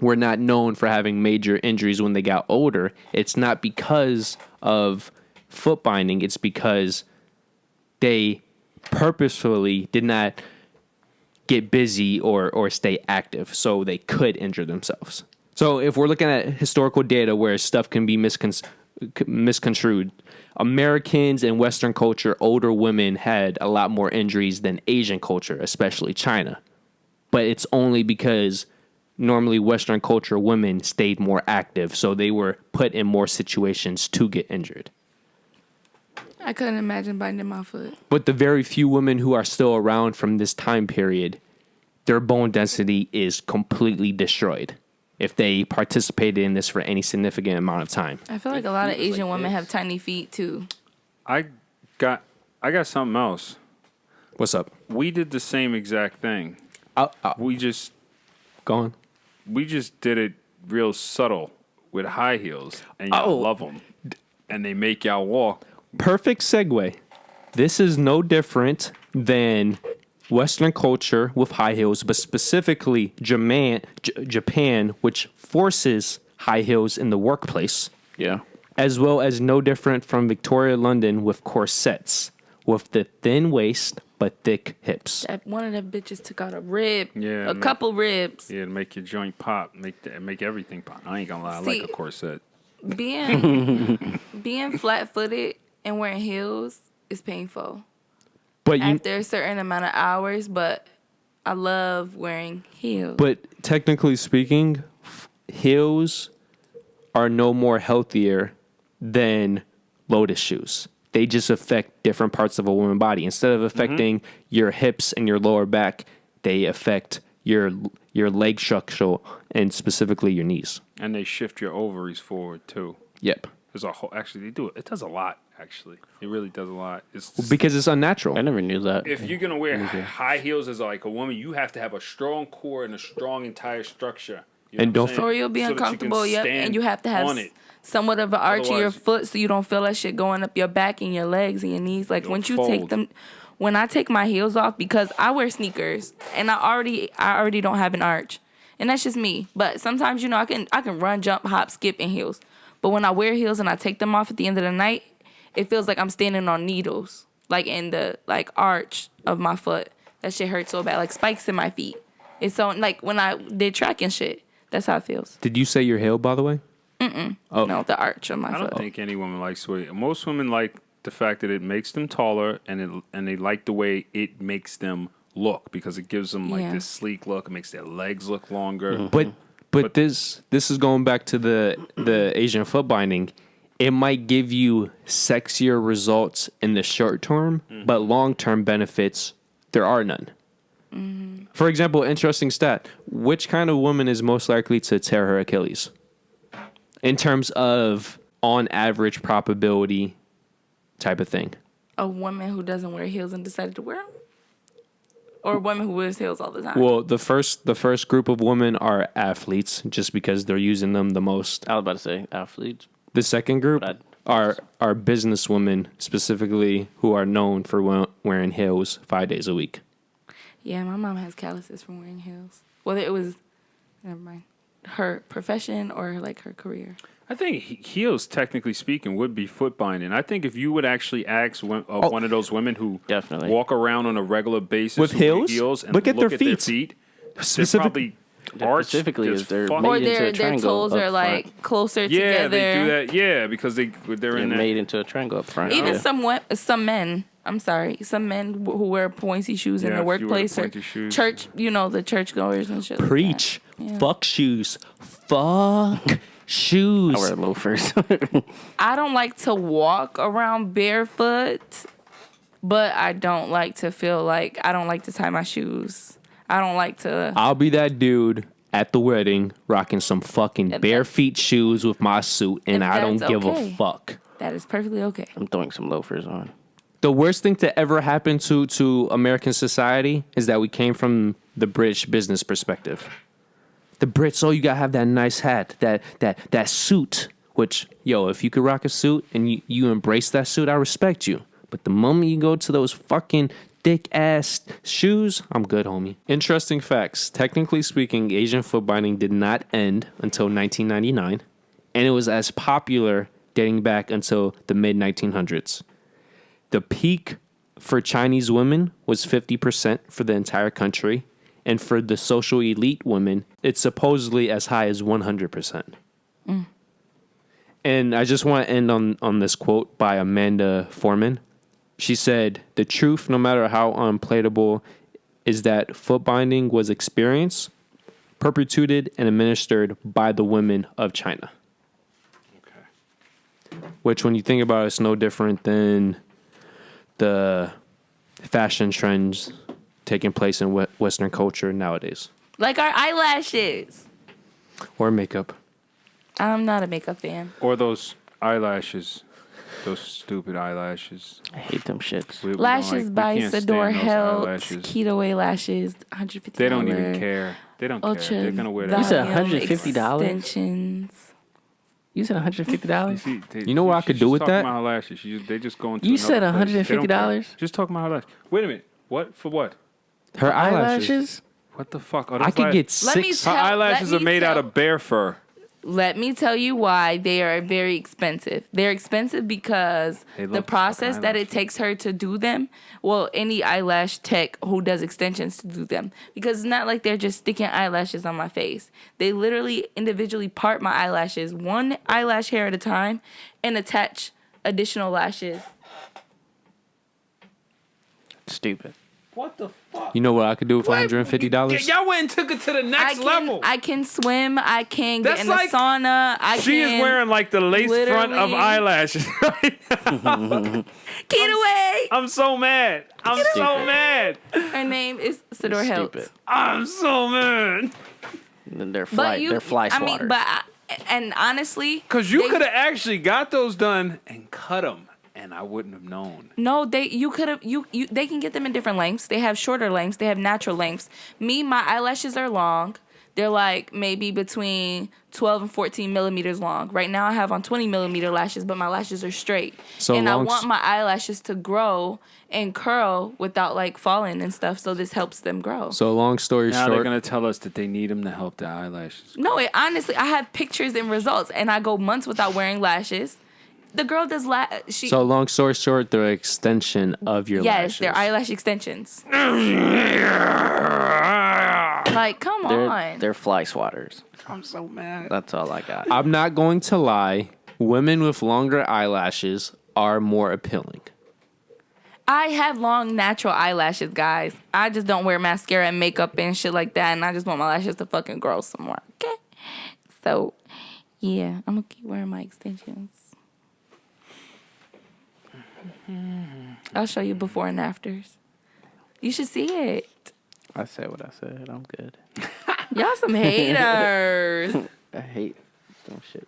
were not known for having major injuries when they got older, it's not because of foot binding, it's because they purposefully did not get busy or stay active, so they could injure themselves. So if we're looking at historical data where stuff can be misconstrued, Americans in Western culture, older women had a lot more injuries than Asian culture, especially China. But it's only because normally Western culture women stayed more active, so they were put in more situations to get injured. I couldn't imagine binding my foot. But the very few women who are still around from this time period, their bone density is completely destroyed if they participated in this for any significant amount of time. I feel like a lot of Asian women have tiny feet too. I got something else. What's up? We did the same exact thing. We just did it real subtle with high heels, and y'all love them, and they make y'all walk. Perfect segue. This is no different than Western culture with high heels, but specifically Japan, which forces high heels in the workplace. Yeah. As well as no different from Victoria, London with corsets, with the thin waist but thick hips. One of them bitches took out a rib. Yeah, couple ribs. Yeah, to make your joint pop, make everything pop. I ain't gonna lie, I like a corset. Being flat-footed and wearing heels is painful. But after a certain amount of hours, but I love wearing heels. But technically speaking, heels are no more healthier than lotus shoes. They just affect different parts of a woman's body. Instead of affecting your hips and your lower back, they affect your leg structure and specifically your knees. And they shift your ovaries forward too. Yep. There's a whole. Actually, they do it. It does a lot. actually. It really does a lot. It's Because it's unnatural. I never knew that. if you're gonna wear high heels as like a woman, you have to have a strong core and a strong entire structure. You know And what don't I'm saying? Or you'll be So that you can uncomfortable, yep. stand And you have to have on it. somewhat of an arch in your Otherwise- foot so you don't feel that shit going up your back and your legs and your knees. Like You'll once you take fold. them, when I take my heels off, because I wear sneakers and I already don't have an arch, and that's just me. But sometimes I can run, jump, hop, skip in heels. But when I wear heels and I take them off at the end of the night, it feels like I'm standing on needles, like in the arch of my foot. That shit hurts so bad, like spikes in my feet. It's so like when I did track and shit. That's how it feels. Did you say your heel, by the way? Oh. No, the arch of my I foot. don't think any woman likes the way. Most women like the fact that it makes them taller, and they like the way it makes them look because it gives them like this sleek look. It makes their legs look longer. But this is going back to the Asian foot binding. It might give you sexier results in the short term, but long term benefits there are none. For example, interesting stat: which kind of woman is most likely to tear her Achilles? In terms of on average probability type of thing. A woman who doesn't wear heels and decided to wear them? Or a woman who wears heels all the time? Well, the first group of women are athletes, just because they're using them the most. I was about to say athletes. The second group are businesswomen, specifically who are known for wearing heels 5 days a week. Yeah, my mom has calluses from wearing heels. Whether it was, never mind, her profession or like her career. I think heels, technically speaking, would be foot binding. I think if you would actually ask one of those women who Definitely. walk around on a regular basis With who wear heels? and Look at their their feet. feet, Specific- they're probably Specifically, arched is they're fuck. made Or into a their triangle toes up are like front. closer Yeah, together. they do that. Yeah, because they're They're in that. made into a triangle up front. Even Yeah. some men. I'm sorry, some men who wear pointy shoes in Yeah, the if you wear workplace or pointy shoes. church. The churchgoers and shit. Preach. Like that. Yeah. Fuck shoes. Fuck shoes. I wear loafers. I don't like to walk around barefoot, but I don't like to feel like I don't like to tie my shoes. I don't like to. I'll be that dude at the wedding rocking some fucking If bare that's- feet shoes with my suit, and if I don't that's give okay. a fuck. That is perfectly okay. I'm throwing some loafers on. The worst thing to ever happen to American society is that we came from the British business perspective. The Brits, you gotta have that nice hat, that suit. Which, if you could rock a suit and you embrace that suit, I respect you. But the moment you go to those fucking thick ass shoes, I'm good, homie. Interesting facts. Technically speaking, Asian foot binding did not end until 1999, and it was as popular dating back until the mid 1900s. The peak for Chinese women was 50% for the entire country. And for the social elite women, it's supposedly as high as 100%. And I just want to end on this quote by Amanda Foreman. She said, "The truth, no matter how unpalatable, is that foot binding was experienced, perpetuated, and administered by the women of China." Okay. Which, when you think about it, it's no different than the fashion trends taking place in Western culture nowadays. Like our eyelashes. Or makeup. I'm not a makeup fan. Or those eyelashes, those stupid eyelashes. I hate them shits. We don't Lashes like- by we can't stand Sador those Health. eyelashes. Keto lashes. $150. They don't even care. They don't Ultra care. They're gonna wear You that. said volume $150? Extensions. You said $150? You know what I could do with that? Talking about her lashes. They just go into You another said place. They don't care. $150? Just talking about her lashes. Wait a minute. What? For what? Her eyelashes. What the fuck? I could get Let me six. Her tell- eyelashes let are me made out tell- of bear fur. Let me tell you why they are very expensive. They're expensive because They the look process fucking that it eyelashes. takes her to do them, well, any eyelash tech who does extensions to do them, because it's not like they're just sticking eyelashes on my face. They literally individually part my eyelashes, one eyelash hair at a time, and attach additional lashes. Stupid. What the fuck? You know what I could do with $150? Y'all went and took it to the next level. I can swim. I can That's get in the like- sauna. She is wearing like the lace front of literally- eyelashes. Get away! I'm so mad. I'm so Stupid. mad. Her name is Sador Health. Stupid. I'm so mad. And then they're But you, they're fly swatters. and honestly, Because you they- could have actually got those done and cut them Man, I wouldn't have known. No, they can get them in different lengths. They have shorter lengths. They have natural lengths. My eyelashes are long. They're like maybe between 12 and 14 millimeters long. Right now I have on 20 millimeter lashes, but my lashes are straight. And I want my eyelashes to grow and curl without like falling and stuff. So this helps them grow. So long story Now short, they're gonna tell us that they need them to help the eyelashes. No, honestly, I have pictures and results, and I go months without wearing lashes. The girl does So long story short, they're an extension of your lashes. Yes, they're eyelash extensions. Like, come on. They're fly swatters. I'm so mad. That's all I got. I'm not going to lie. Women with longer eyelashes are more appealing. I have long natural eyelashes, guys. I just don't wear mascara and makeup and shit like that, and I just want my lashes to fucking grow some more. Okay? So, yeah, I'm gonna keep wearing my extensions. I'll show you before and afters. You should see it. I said what I said. I'm good. Y'all some haters. I hate them shits.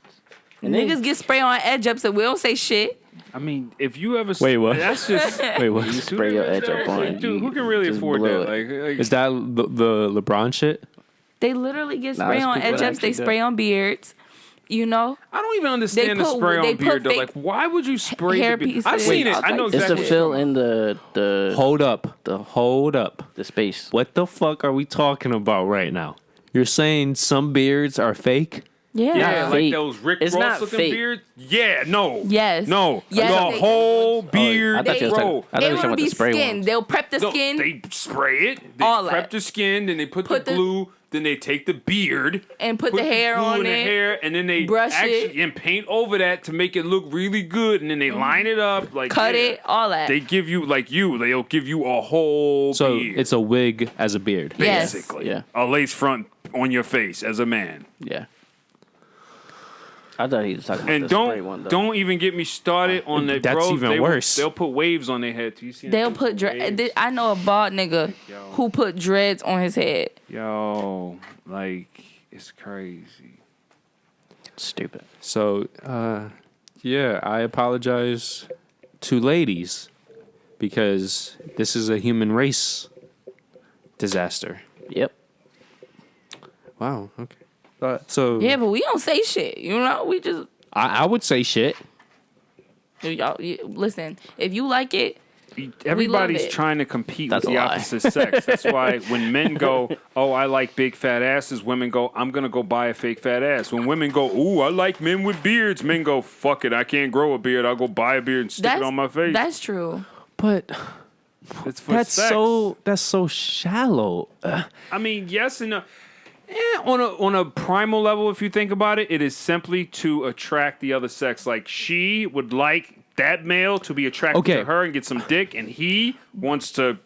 Niggas get spray on edge ups and we don't say shit. I mean, if you ever Wait, what? That's just Wait, what? You spray your edge up on. Dude, who can really just afford blow that? it. Like Is that the LeBron shit? They literally get Nah, spray it's on people edge that ups. They actually spray do. on beards. You know? I don't even understand They the put- spray they on put beard though. fake Like, why would you spray hair the beard? pieces. I've seen it. Wait, I know it's It's exactly. to fill in the Hold up. the space. What the fuck are we talking about right now? You're saying some beards are fake? Yeah. Yeah, Not like fake. those Rick It's Ross not looking fake. beards. Yeah, no. Yes. No. Yes, the they- whole I beard, thought you was bro. talking- I thought They you was want to talking about be the spray skinned. ones. They'll prep the No, skin they spray it. They All prep that. the skin, then they put the Put the- glue, then they take the beard and put put the hair glue on in the it. hair, and then they brush actually it. and paint over that to make it look really good, and then they line it up like Cut yeah. it, all that. They give you they'll give you a whole So beard, it's a wig as a beard. Yes. basically Yeah. a lace front on your face as a man. Yeah. I thought he was talking about And the spray one though. don't even get me started on that. That's bro. even worse. They'll put waves on their head. Do you see? They'll them put waves? I know a bald nigga who put dreads on his head. Yo, like it's crazy. Stupid. So, yeah, I apologize to ladies because this is a human race disaster. Yep. Wow. Okay. So Yeah, but we don't say shit. You know, we just I would say shit. y'all listen. If you like it, Everybody's it. trying to compete That's with a the lie. opposite sex. That's why when men go, "Oh, I like big fat asses," women go, "I'm gonna go buy a fake fat ass." When women go, "Ooh, I like men with beards," men go, "Fuck it, I can't grow a beard. I'll go buy a beard and stick it on my face." That's true. But It's for that's sex. so shallow. I mean, yes and no. On a primal level, if you think about it, it is simply to attract the other sex. Like she would like that male to be attracted Okay. to her and get some dick, and he wants to.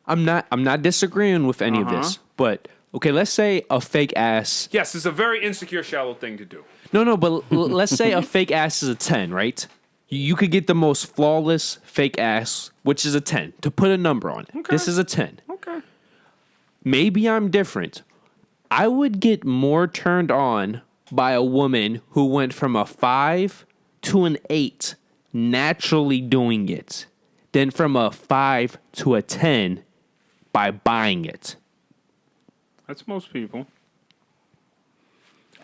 I'm not disagreeing with any of this. But okay, let's say a fake ass. Yes, it's a very insecure, shallow thing to do. No, but let's say a fake ass is a 10, right? You could get the most flawless fake ass, which is a 10. To put a number on it, this is a 10. Okay. Maybe I'm different. I would get more turned on by a woman who went from a 5 to an 8 naturally doing it than from a 5 to a 10 by buying it. That's most people.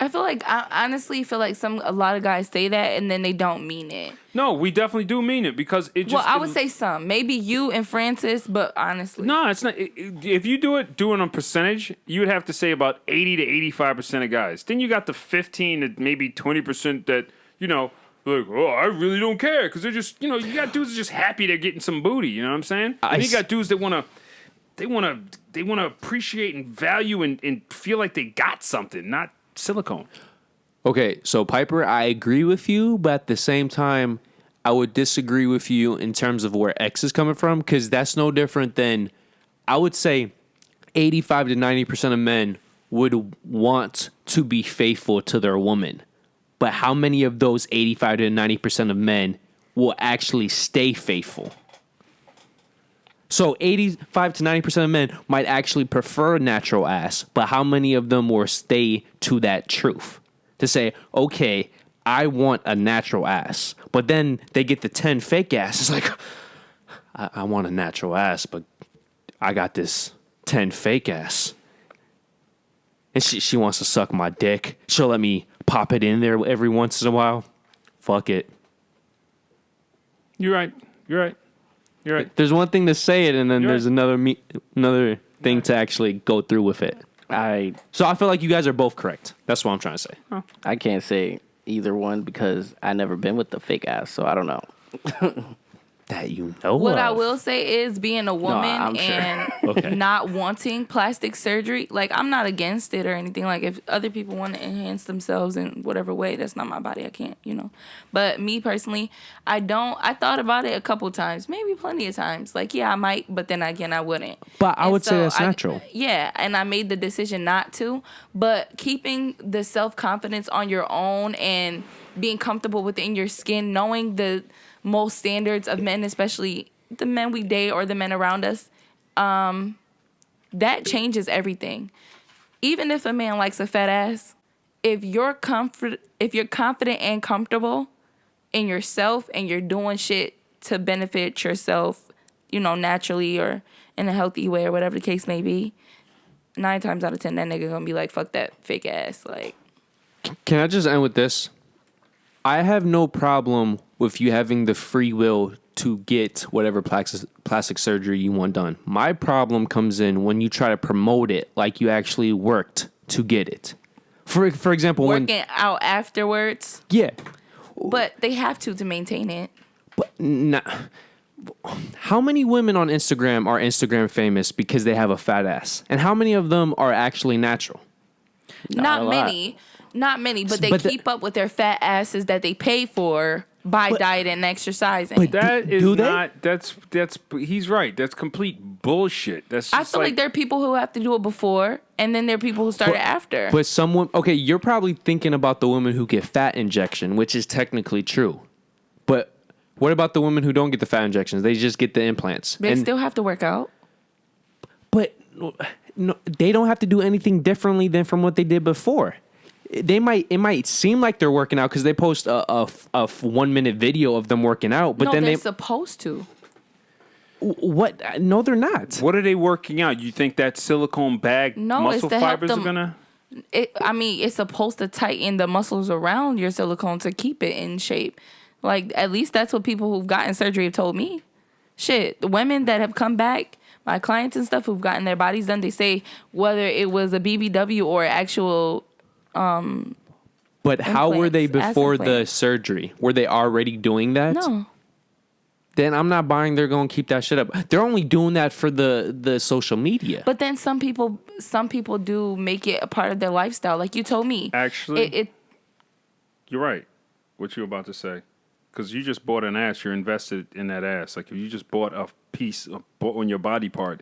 I feel like I honestly feel like a lot of guys say that and then they don't mean it. No, we definitely do mean it because it just. Well, I would say some, maybe you and Francis, but honestly, No, it's not. If you do it on percentage, you would have to say about 80 to 85% of guys. Then you got the 15 to maybe 20% that, like, oh, I really don't care because they're just, you got dudes that are just happy they're getting some booty. You know what I'm saying? And you got dudes that they want to appreciate and value and feel like they got something, not silicone. Okay, so Piper, I agree with you, but at the same time, I would disagree with you in terms of where X is coming from, because that's no different than, I would say, 85 to 90% of men would want to be faithful to their woman. But how many of those 85 to 90% of men will actually stay faithful? So 85 to 90% of men might actually prefer a natural ass, but how many of them will stay to that truth? To say, okay, I want a natural ass. But then they get the 10 fake ass. It's like, I want a natural ass, but I got this 10 fake ass. And she wants to suck my dick. She'll let me pop it in there every once in a while. Fuck it. You're right. There's one thing to say it, and then there's another thing to actually go through with it. So I feel like you guys are both correct. That's what I'm trying to say. I can't say either one because I never been with the fake ass, so I don't know. That you know What of. I will say is being a woman I'm sure. and Okay. not wanting plastic surgery, like I'm not against it or anything. Like if other people want to enhance themselves in whatever way, that's not my body. I can't, But me personally, I thought about it a couple times, maybe plenty of times. Like, yeah, I might, but then again, I wouldn't. But I And would say that's natural. Yeah, and I made the decision not to. But keeping the self-confidence on your own and being comfortable within your skin, knowing the most standards of men, especially the men we date or the men around us, that changes everything. Even if a man likes a fat ass, if you're confident and comfortable in yourself and you're doing shit to benefit yourself, naturally or in a healthy way or whatever the case may be, 9 times out of 10 that nigga gonna be like, fuck that fake ass. Like, Can I just end with this? I have no problem with you having the free will to get whatever plastic surgery you want done. My problem comes in when you try to promote it like you actually worked to get it. For example, working out afterwards. Yeah. But they have to maintain it. But how many women on Instagram are Instagram famous because they have a fat ass? And how many of them are actually natural? Not many, but they keep up with their fat asses that they pay for by dieting and exercising. But That is do they? not. That's. He's right. That's complete bullshit. That's. I Just feel like there are people who have to do it before, and then there are people who start it after. But okay, you're probably thinking about the women who get fat injection, which is technically true. But what about the women who don't get the fat injections? They just get the implants. They still have to work out. But no, they don't have to do anything differently than from what they did before. It might seem like they're working out because they post a 1-minute video of them working out, but then they're supposed to. What? No, they're not. What are they working out? You think that silicone bag muscle it's to help fibers are them. gonna? It's supposed to tighten the muscles around your silicone to keep it in shape. Like, at least that's what people who've gotten surgery have told me. Shit, the women that have come back, my clients and stuff who've gotten their bodies done, they say whether it was a BBW or actual. But how were they implants, ass before the implants. surgery? Were they already doing that? No. Then I'm not buying they're going to keep that shit up. They're only doing that for the social media. But then some people do make it a part of their lifestyle. Like you told me. Actually, you're right. What you about to say? Because you just bought an ass, you're invested in that ass. Like if you just bought a piece on your body part,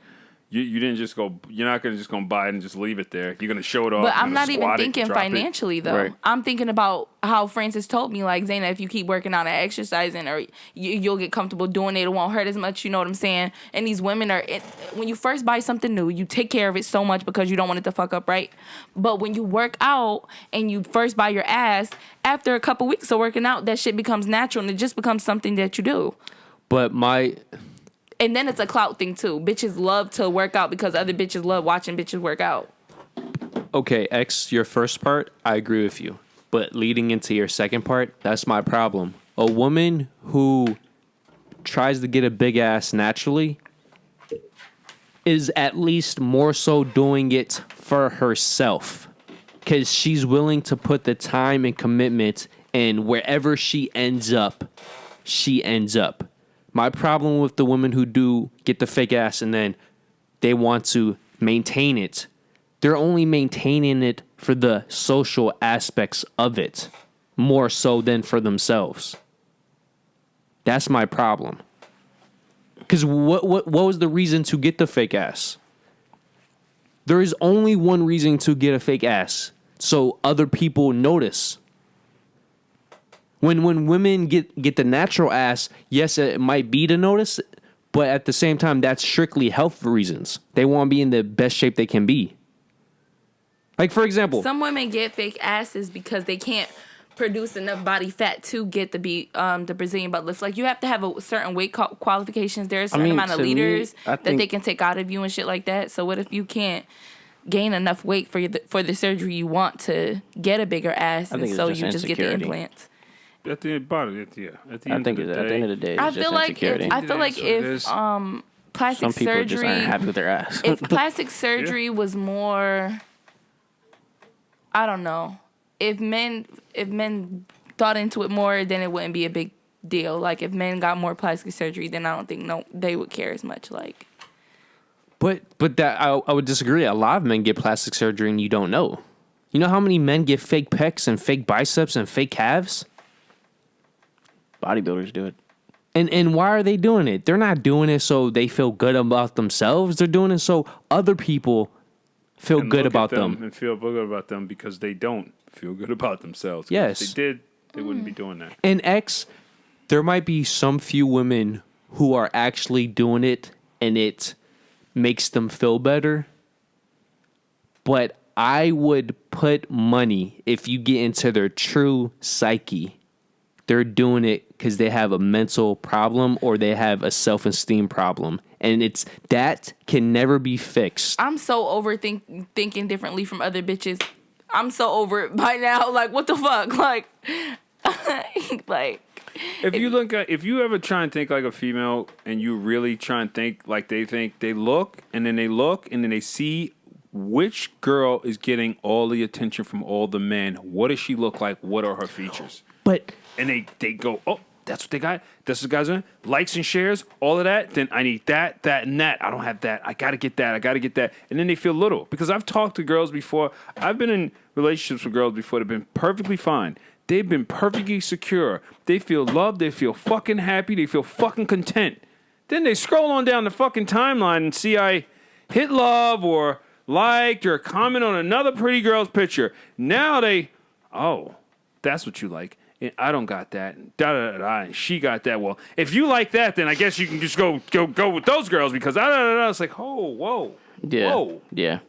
you didn't just go. You're not gonna just buy it and just leave it there. You're gonna show it off. But I'm not even squat it, thinking drop it. financially though. Right. I'm thinking about how Francis told me, like, Xaynah, if you keep working out and exercising, or you'll get comfortable doing it, it won't hurt as much. You know what I'm saying? And these women when you first buy something new, you take care of it so much because you don't want it to fuck up, right? But when you work out and you first buy your ass, after a couple weeks of working out, that shit becomes natural and it just becomes something that you do. But And then it's a clout thing too. Bitches love to work out because other bitches love watching bitches work out. okay, X, your first part, I agree with you. But leading into your second part, that's my problem. A woman who tries to get a big ass naturally is at least more so doing it for herself. Because she's willing to put the time and commitment, and wherever she ends up, she ends up. My problem with the women who do get the fake ass and then they want to maintain it, they're only maintaining it for the social aspects of it, more so than for themselves. That's my problem. Because what was the reason to get the fake ass? There is only one reason to get a fake ass, so other people notice. When women get the natural ass, yes, it might be to notice, but at the same time, that's strictly health reasons. They want to be in the best shape they can be. Like, for example, Some women get fake asses because they can't produce enough body fat to get the Brazilian butt lift. Like, you have to have a certain weight qualifications. There's a certain amount of liters that they can take out of you and shit like that. So what if you can't gain enough weight for the surgery you want to get a bigger ass, and so you just get the implants? At the end of the day, I feel like if plastic some people surgery just aren't happy with their ass. if plastic surgery was more, I don't know, if men thought into it more, then it wouldn't be a big deal. Like, if men got more plastic surgery, then I don't think they would care as much. Like, but that I would disagree. A lot of men get plastic surgery and you don't know. You know how many men get fake pecs and fake biceps and fake calves? Bodybuilders do it. And why are they doing it? They're not doing it so they feel good about themselves. They're doing it so other people feel good about them. And feel good about them because they don't feel good about themselves. Yes. If they did, they wouldn't be doing that. And there might be some few women who are actually doing it and it makes them feel better. But I would put money, if you get into their true psyche, they're doing it because they have a mental problem or they have a self-esteem problem. And that can never be fixed. I'm so thinking differently from other bitches. I'm so over it by now. Like, what the fuck? Like, if you ever try and think like a female and you really try and think like they look, and then they see which girl is getting all the attention from all the men. What does she look like? What are her features? And they go, oh, that's what they got. That's what guys are doing. Likes and shares, all of that. Then I need that, and that. I don't have that. I got to get that. And then they feel little. Because I've talked to girls before. I've been in relationships with girls before that have been perfectly fine. They've been perfectly secure. They feel loved. They feel fucking happy. They feel fucking content. Then they scroll on down the fucking timeline and see I hit love or liked or comment on another pretty girl's picture. Now that's what you like. And I don't got that. And she got that. Well, if you like that, then I guess you can just go with those girls because It's like, oh, whoa, yeah, whoa, yeah.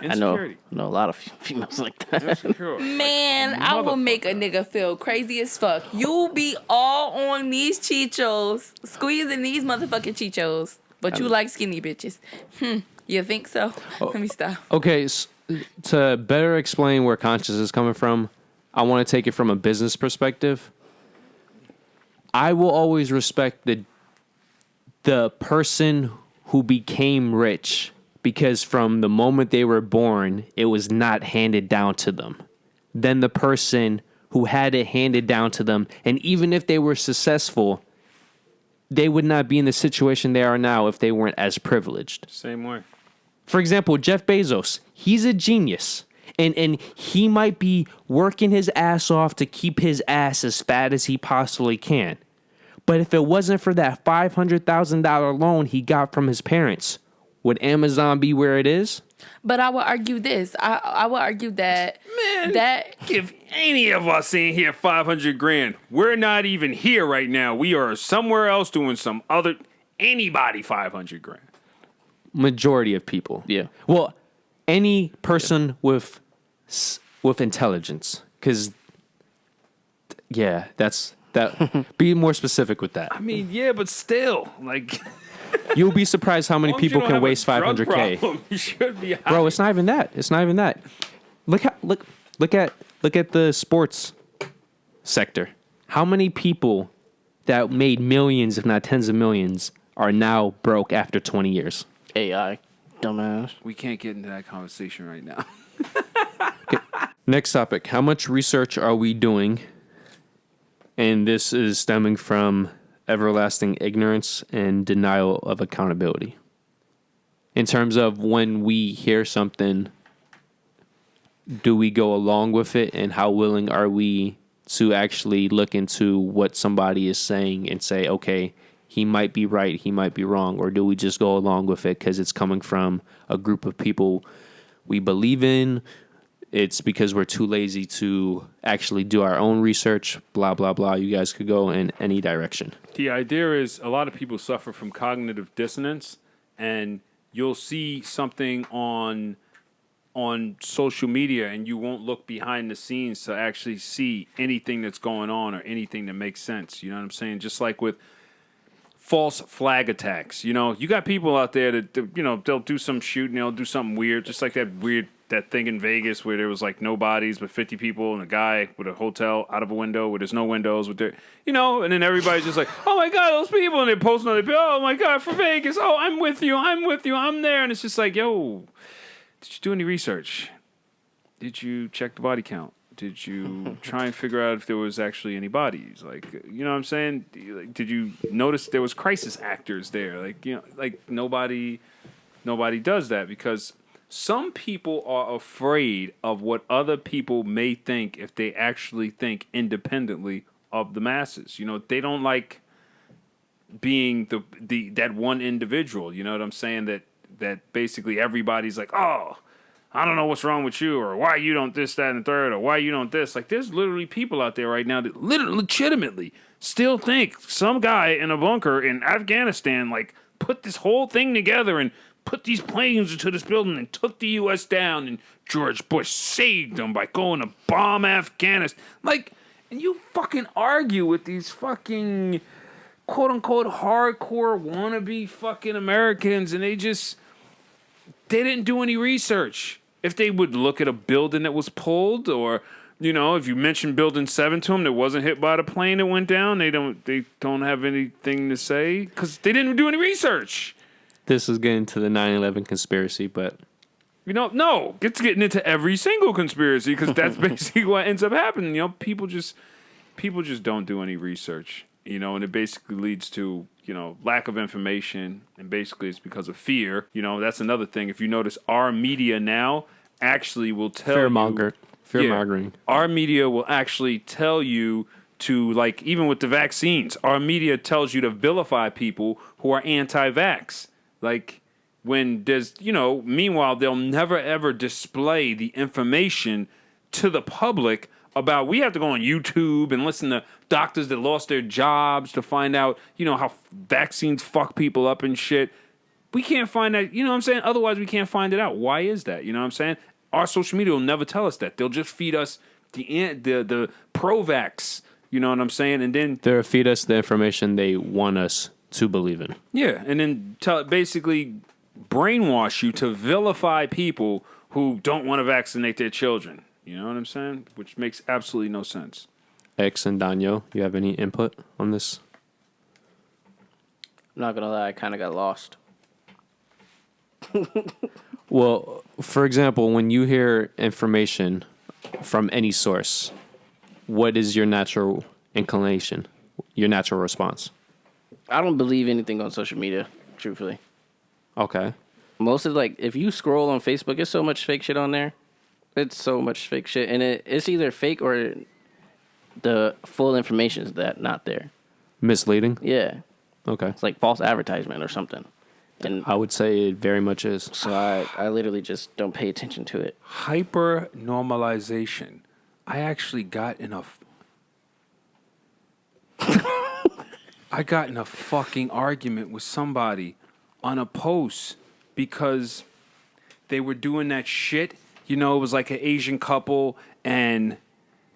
I know a lot of females like that. Man, I will make a nigga feel crazy as fuck. You be all on these chichos, squeezing these motherfucking chichos, but you like skinny bitches. You think so? Let me stop. Okay, to better explain where conscious is coming from, I want to take it from a business perspective. I will always respect the person who became rich because from the moment they were born, it was not handed down to them. Then the person who had it handed down to them, and even if they were successful, they would not be in the situation they are now if they weren't as privileged. Same way. For example, Jeff Bezos, he's a genius. And he might be working his ass off to keep his ass as fat as he possibly can. But if it wasn't for that $500,000 loan he got from his parents, would Amazon be where it is? But I would argue this. I would argue that... Man, if any of us in here $500,000, we're not even here right now. We are somewhere else doing some other... Anybody $500,000. Majority of people. Yeah. Well, any person with intelligence, because that's that. Be more specific with that. I mean, yeah, but still, like, you'll be surprised how many people can waste $500K. You should be high. Bro, it's not even that. It's not even that. Look at the sports sector. How many people that made millions, if not tens of millions, are now broke after 20 years? AI. Dumbass. We can't get into that conversation right now. Okay. Next topic. How much research are we doing? And this is stemming from everlasting ignorance and denial of accountability. In terms of when we hear something, do we go along with it? And how willing are we to actually look into what somebody is saying and say, okay, he might be right, he might be wrong, or do we just go along with it because it's coming from a group of people we believe in? It's because we're too lazy to actually do our own research, blah, blah, blah. You guys could go in any direction. The idea is a lot of people suffer from cognitive dissonance, and you'll see something on on social media and you won't look behind the scenes to actually see anything that's going on or anything that makes sense. You know what I'm saying? Just like with false flag attacks. You know, you got people out there that, you know, they'll do some shooting, they'll do something weird, just like that thing in Vegas where there was like no bodies but 50 people and a guy with a hotel out of a window where there's no windows with their, you know, and then everybody's just like, oh my God, those people, and they're posting on their, oh my God, for Vegas, oh, I'm with you, I'm there, and it's just like, yo, did you do any research? Did you check the body count? Did you try and figure out if there was actually any bodies? Like, you know what I'm saying? Like, did you notice there was crisis actors there? Like, you know, like nobody does that because some people are afraid of what other people may think if they actually think independently of the masses. You know, they don't like being that one individual. You know what I'm saying? That basically everybody's like, oh, I don't know what's wrong with you, or why you don't this, that, and the third, or why you don't this. Like, there's literally people out there right now that legitimately still think some guy in a bunker in Afghanistan, like, put this whole thing together and put these planes into this building and took the U.S. down, and George Bush saved them by going to bomb Afghanistan. Like, and you fucking argue with these fucking quote-unquote hardcore wannabe fucking Americans, and they didn't do any research. If they would look at a building that was pulled, or, you know, if you mentioned Building 7 to them that wasn't hit by the plane that went down, they don't have anything to say because they didn't do any research. This is getting to the 9/11 conspiracy, but You know, no, it's getting into every single conspiracy because that's basically what ends up happening. You know, people just don't do any research. You know, and it basically leads to, you know, lack of information, and basically it's because of fear. You know, that's another thing. If you notice, our media now actually will tell fear mongering. Our media will actually tell you to, like, even with the vaccines, our media tells you to vilify people who are anti-vax. Like, when there's, you know, meanwhile, they'll never ever display the information to the public about, we have to go on YouTube and listen to doctors that lost their jobs to find out, you know, how vaccines fuck people up and shit. We can't find that, you know what I'm saying? Otherwise, we can't find it out. Why is that? You know what I'm saying? Our social media will never tell us that. They'll just feed us the pro-vax, you know what I'm saying? And then they'll feed us the information they want us to believe in. Yeah, and then basically brainwash you to vilify people who don't want to vaccinate their children. You know what I'm saying? Which makes absolutely no sense. X and Donyhal, you have any input on this? I'm not gonna lie, I kind of got lost. Well, for example, when you hear information from any source, what is your natural inclination, your natural response? I don't believe anything on social media, truthfully. Okay. Most of, like, if you scroll on Facebook, there's so much fake shit on there. It's so much fake shit. And it's either fake or the full information is not there. Misleading? Yeah. Okay. It's like false advertisement or something. And I would say it very much is. so I literally just don't pay attention to it. Hyper normalization. I actually got in a fucking argument with somebody on a post because they were doing that shit. You know, it was like an Asian couple and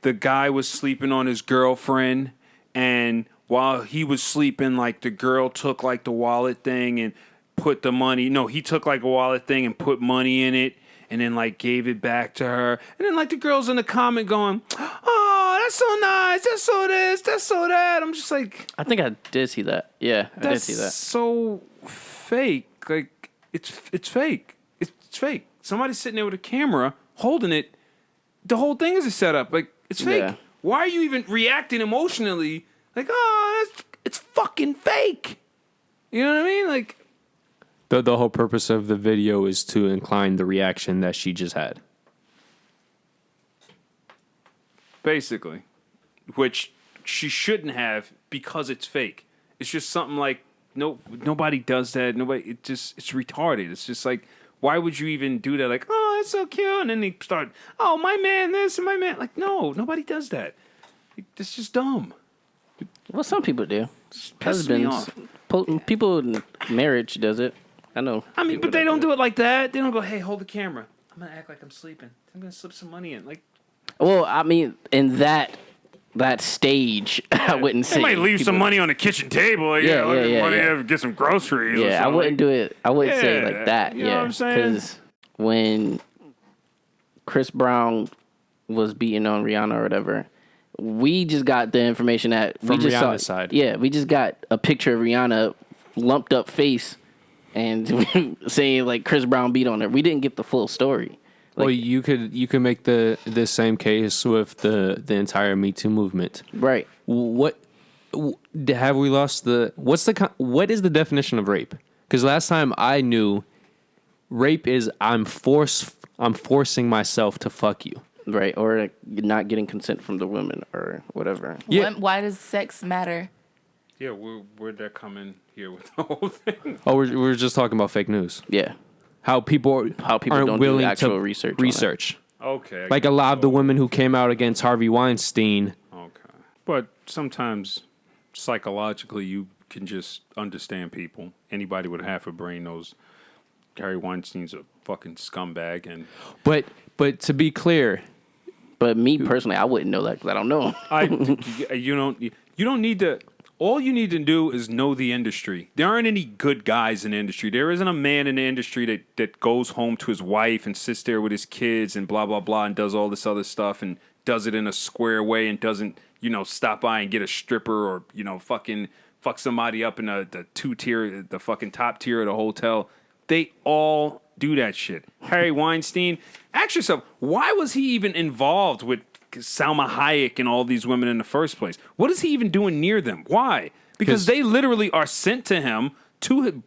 the guy was sleeping on his girlfriend, and while he was sleeping, like, the girl took, like, the wallet thing and put the money. No, he took, like, a wallet thing and put money in it and then, like, gave it back to her. And then, like, the girl's in the comment going, oh, that's so nice. That's so this. That's so that. I'm just like, I think I did see that. Yeah, I did see that. that's so fake. Like, it's fake. It's fake. Somebody's sitting there with a camera holding it. The whole thing is a setup. Like, it's fake. Yeah. Why are you even reacting emotionally? Like, oh, it's fucking fake. You know what I mean? Like, The whole purpose of the video is to incline the reaction that she just had. basically, which she shouldn't have because it's fake. It's just something like nobody does that. It's retarded. It's just like, why would you even do that? Like, oh, that's so cute, and then they start, oh, my man, this and my man. Like, no, nobody does that. It's just dumb. Well, some people do. Pisses me off. People in marriage does it. I know. I mean, but they don't do it like that. They don't go, hey, hold the camera. I'm I'm gonna act like I'm sleeping. I'm gonna slip some money in. Like, well, I mean, in that stage, I wouldn't say. they might leave some money on the kitchen table. Like, Yeah, money yeah. to get some groceries. Yeah, I wouldn't do it. I wouldn't say it like that. You know what I'm saying? Because when Chris Brown was beating on Rihanna or whatever, we just got the information that From we just Rihanna's saw. side. Yeah, we just got a picture of Rihanna lumped up face and saying like Chris Brown beat on her. We didn't get the full story. Like, Well, you could make the same case with the entire Me Too movement. right. What have we lost what is the definition of rape? Because last time I knew, rape is I'm forcing myself to fuck you. Right, or like, not getting consent from the women or whatever. Yeah. Why does sex matter? Yeah, where'd that come in here with the whole thing? Oh, we're just talking about fake news. Yeah, How people aren't don't do willing actual to research on it. research. Okay. Like a lot of the women who came out against Harvey Weinstein. Okay. But sometimes psychologically you can just understand people. Anybody with half a brain knows Harvey Weinstein's a fucking scumbag. And But to be clear, but me personally, I wouldn't know that because I don't know. you don't need to. All you need to do is know the industry. There aren't any good guys in the industry. There isn't a man in the industry that goes home to his wife and sits there with his kids and blah, blah, blah, and does all this other stuff and does it in a square way and doesn't, stop by and get a stripper or, fucking fuck somebody up in the two-tier, the fucking top tier of the hotel. They all do that shit. Harry Weinstein, ask yourself, why was he even involved with Salma Hayek and all these women in the first place? What is he even doing near them? Why? Because they literally are sent to him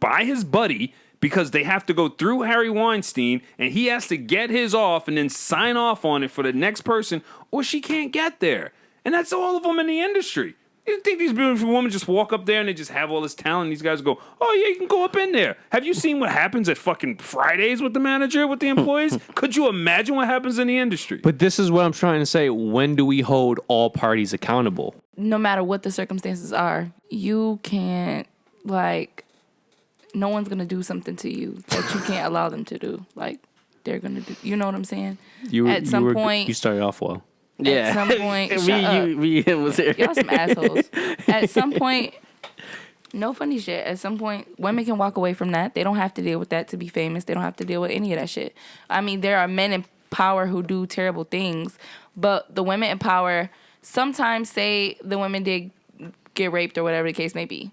by his buddy because they have to go through Harry Weinstein and he has to get his off and then sign off on it for the next person or she can't get there. And that's all of them in the industry. You think these beautiful women just walk up there and they just have all this talent and these guys go, oh yeah, you can go up in there. Have you seen what happens at fucking Fridays with the manager, with the employees? Could you imagine what happens in the industry? but this is what I'm trying to say. When do we hold all parties accountable? No matter what the circumstances are, you can't, no one's going to do something to you that you can't allow them to do. Like, they're going to do, you know what I'm saying? You started off well. Yeah, At some point, me was there. y'all some assholes. At some point, no funny shit. At some point, women can walk away from that. They don't have to deal with that to be famous. They don't have to deal with any of that shit. I mean, there are men in power who do terrible things, but the women in power sometimes say the women did get raped or whatever the case may be.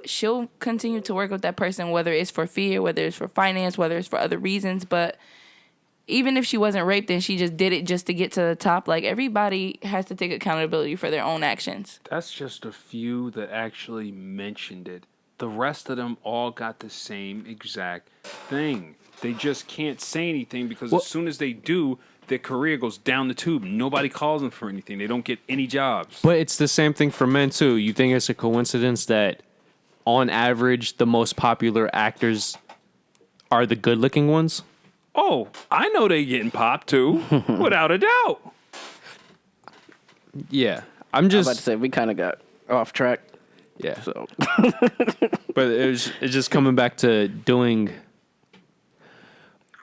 She'll continue to work with that person, whether it's for fear, whether it's for finance, whether it's for other reasons, but even if she wasn't raped and she just did it just to get to the top, everybody has to take accountability for their own actions. That's just a few that actually mentioned it. The rest of them all got the same exact thing. They just can't say anything because as soon as they do, their career goes down the tube. Nobody calls them for anything. They don't get any jobs. But it's the same thing for men too. You think it's a coincidence that on average the most popular actors are the good-looking ones? Oh, I know they getting popped too, without a doubt. Yeah. I was about to say we kind of got off track. Yeah. So But it's just coming back to doing.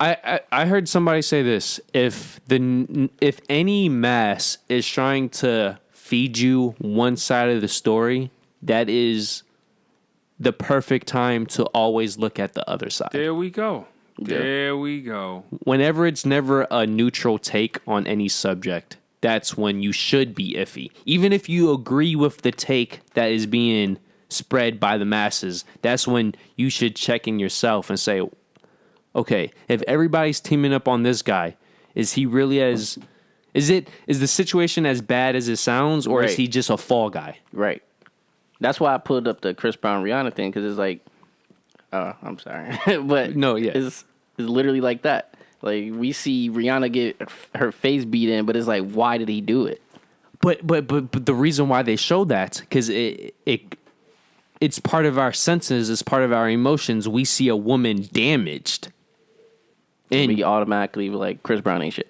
I heard somebody say this: if any mass is trying to feed you one side of the story, that is the perfect time to always look at the other side. There we go. There we go. Whenever it's never a neutral take on any subject, that's when you should be iffy. Even if you agree with the take that is being spread by the masses, that's when you should check in yourself and say, okay, if everybody's teaming up on this guy, is he really is the situation as bad as it sounds, or is he just a fall guy? right. That's why I pulled up the Chris Brown Rihanna thing because it's like, I'm sorry, but No, yeah. it's literally like that. Like we see Rihanna get her face beat in, but it's like, why did he do it? But the reason why they show that, because it's part of our senses, it's part of our emotions. We see a woman damaged And we automatically be like, Chris Brown ain't shit.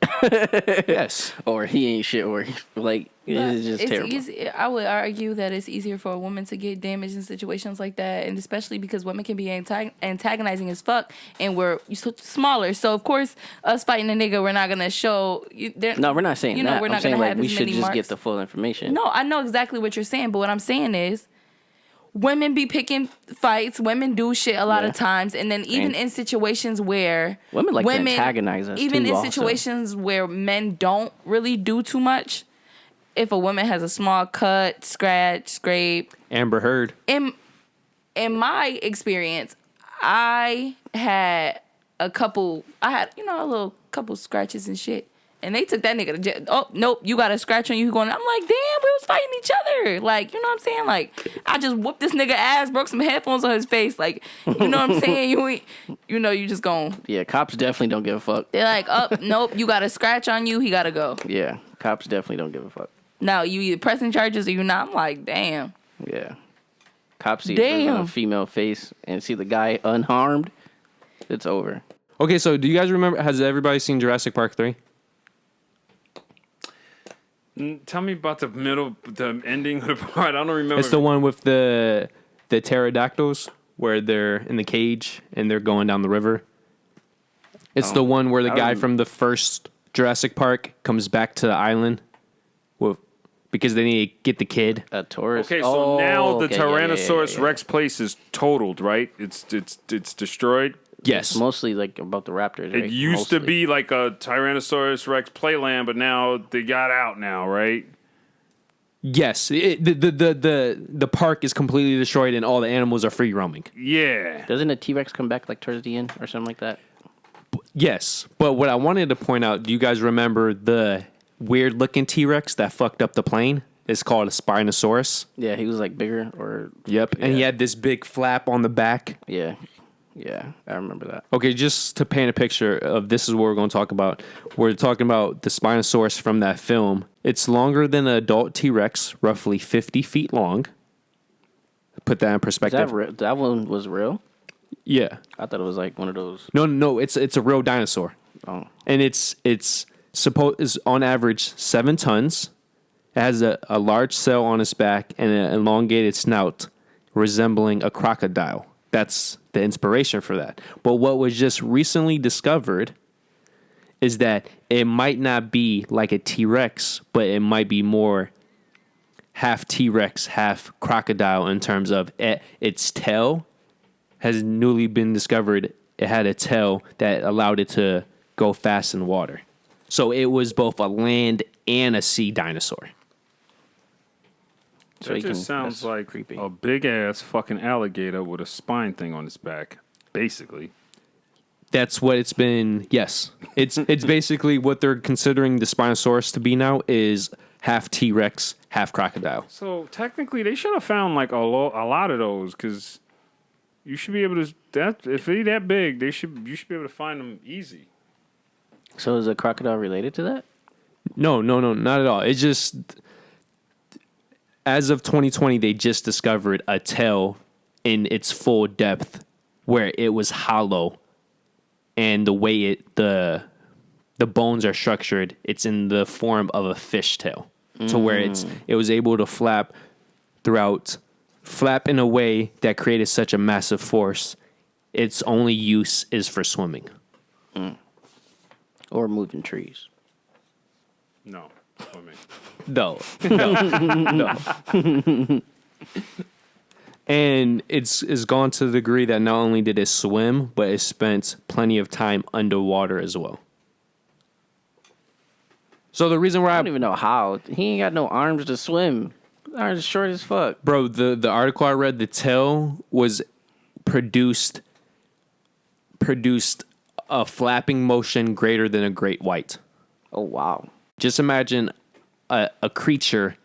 yes. Or he ain't shit. Or like, it's just terrible. Easy. I would argue that it's easier for a woman to get damaged in situations like that, and especially because women can be antagonizing as fuck, and we're smaller. So of course, us fighting a nigga, we're not gonna show. No, we're not saying that. We're I'm not saying gonna like have we as should many just marks. get the full information. No, I know exactly what you're saying, but what I'm saying is, women be picking fights. Women do shit a lot of times, and then even in situations where women like to antagonize us, even too, in also. situations where men don't really do too much. If a woman has a small cut, scratch, scrape, Amber Heard. In my experience, I had a little couple scratches and shit. And they took that nigga to jail. Oh, nope, you got a scratch on you. I'm like, damn, we was fighting each other. Like, you know what I'm saying? Like, I just whooped this nigga ass, broke some headphones on his face. Like, you know what I'm saying? You just gon'. Yeah, cops definitely don't give a fuck. They're like, oh, nope, you got a scratch on you. He got to go. Yeah, cops definitely don't give a fuck. Now, you either pressing charges or you not. I'm like, damn. Yeah. Cops see a female face and see the guy unharmed, it's over. Okay, so do you guys remember, has everybody seen Jurassic Park 3? Tell me about the ending of the part. I don't remember. It's the one with the pterodactyls where they're in the cage and they're going down the river. It's the one where the guy from the first Jurassic Park comes back to the island because they need to get the kid. A tourist. Okay, so now the Tyrannosaurus Rex place is totaled, right? It's destroyed. Yes. It's mostly like about the raptors. Right? It used to be like a Tyrannosaurus Rex playland, but now they got out now, right? Yes. The park is completely destroyed and all the animals are free roaming. Yeah. Doesn't a T-Rex come back like towards the end or something like that? Yes. But what I wanted to point out, do you guys remember the weird looking T-Rex that fucked up the plane? It's called a Spinosaurus. Yeah, he was like bigger or... Yep. And he had this big flap on the back. Yeah. Yeah, I remember that. Okay, just to paint a picture of this is what we're going to talk about. We're talking about the Spinosaurus from that film. It's longer than an adult T-Rex, roughly 50 feet long. Put that in perspective. That one was real? Yeah. I thought it was like one of those. No, it's a real dinosaur. Oh. And it's is on average 7 tons. It has a large cell on its back and an elongated snout resembling a crocodile. That's the inspiration for that. But what was just recently discovered is that it might not be like a T-Rex, but it might be more half T-Rex, half crocodile in terms of its tail has newly been discovered. It had a tail that allowed it to go fast in water. So it was both a land and a sea dinosaur. So that just sounds like creepy. A big ass fucking alligator with a spine thing on its back, basically. That's what it's been. Yes, it's basically what they're considering the Spinosaurus to be now is half T-Rex, half crocodile. So technically, they should have found like a lot of those because you should be able to. If they're that big, you should be able to find them easy. So is a crocodile related to that? No, not at all. It's just. As of 2020, they just discovered a tail in its full depth where it was hollow. And the way the bones are structured, it's in the form of a fish tail. To where it was able to flap in a way that created such a massive force. Its only use is for swimming. Or moving trees. No, swimming. No. And it's gone to the degree that not only did it swim, but it spent plenty of time underwater as well. So the reason why I don't even know how. He ain't got no arms to swim. Arms are short as fuck. Bro, the article I read, the tail was produced a flapping motion greater than a great white. Oh, wow. Just imagine a creature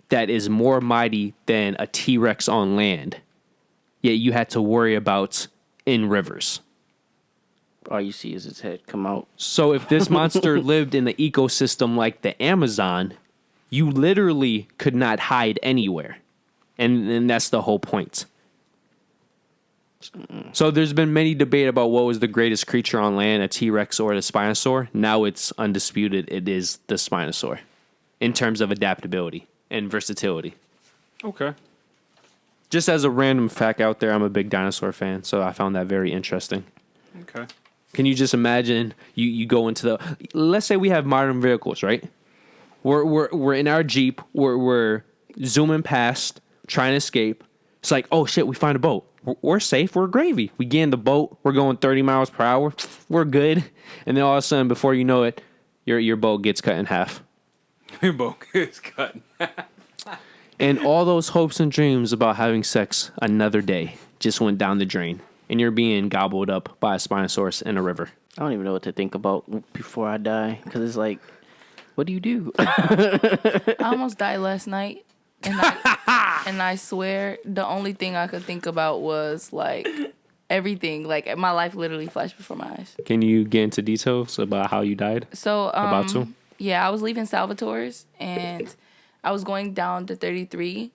that is more mighty than a T-Rex on land, yet you had to worry about in rivers. All you see is its head come out. So if this monster lived in the ecosystem like the Amazon, you literally could not hide anywhere. And that's the whole point. So there's been many debate about what was the greatest creature on land, a T-Rex or a Spinosaur. Now it's undisputed. It is the Spinosaur in terms of adaptability and versatility. Okay. Just as a random fact out there, I'm a big dinosaur fan, so I found that very interesting. Okay. Can you just imagine you go into the, let's say we have modern vehicles, right? We're in our Jeep, we're zooming past, trying to escape. It's like, oh shit, we find a boat. We're safe, we're gravy. We get in the boat, we're going 30 miles per hour, we're good. And then all of a sudden, before you know it, your boat gets cut in half. Your boat gets cut in half. And all those hopes and dreams about having sex another day just went down the drain. And you're being gobbled up by a Spinosaurus in a river. I don't even know what to think about before I die, because it's like, what do you do? I almost died last night, and I swear the only thing I could think about was like everything. Like my life literally flashed before my eyes. Can you get into details about how you died? So About to? yeah, I was leaving Salvatore's and I was going down to 33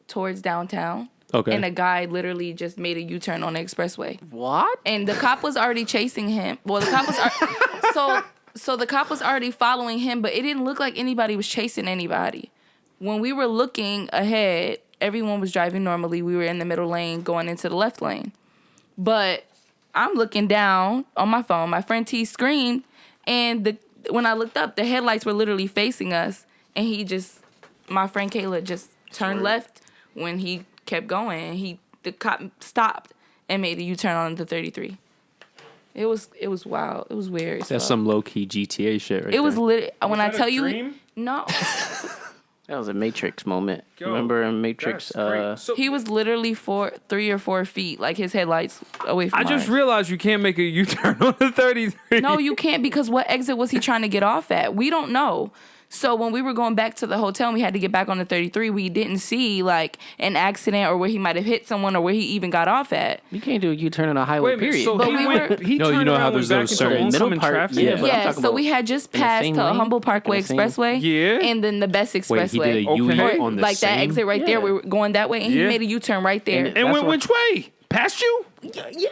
towards downtown. Okay. And a guy literally just made a U-turn on the expressway. What? And the cop was already chasing him. Well, the cop was so the cop was already following him, but it didn't look like anybody was chasing anybody. When we were looking ahead, everyone was driving normally. We were in the middle lane going into the left lane. But I'm looking down on my phone. My friend T screamed, and when I looked up, the headlights were literally facing us, and my friend Kayla just turned left when he kept going, and the cop stopped and made a U-turn on the 33. It was wild. It was weird. That's some low-key GTA shit right It was there. lit. When I tell you, dream? no, That was a Matrix moment. Yo, Remember in Matrix? That's great. So, he was literally 3 or 4 feet, like his headlights away from I just ours. realized you can't make a U-turn on the 33. No, you can't, because what exit was he trying to get off at? We don't know. So when we were going back to the hotel and we had to get back on the 33, we didn't see like an accident or where he might have hit someone or where he even got off at. You can't do a U-turn on a highway, Wait a minute, period. so But he we went, were- he No, you turned know around how and there's went those back certain- into Middle oncoming part, traffic? yeah. But I'm Yeah, talking so about we had just in the passed same the lane? Humble Parkway In the same- Expressway. Yeah. And then the Best Expressway. Wait, he did a U Okay. on the like same? that exit right there. Yeah. We were going that way, and Yeah. he made a U-turn right there. And And That's went what- which way? Past you? Yeah, you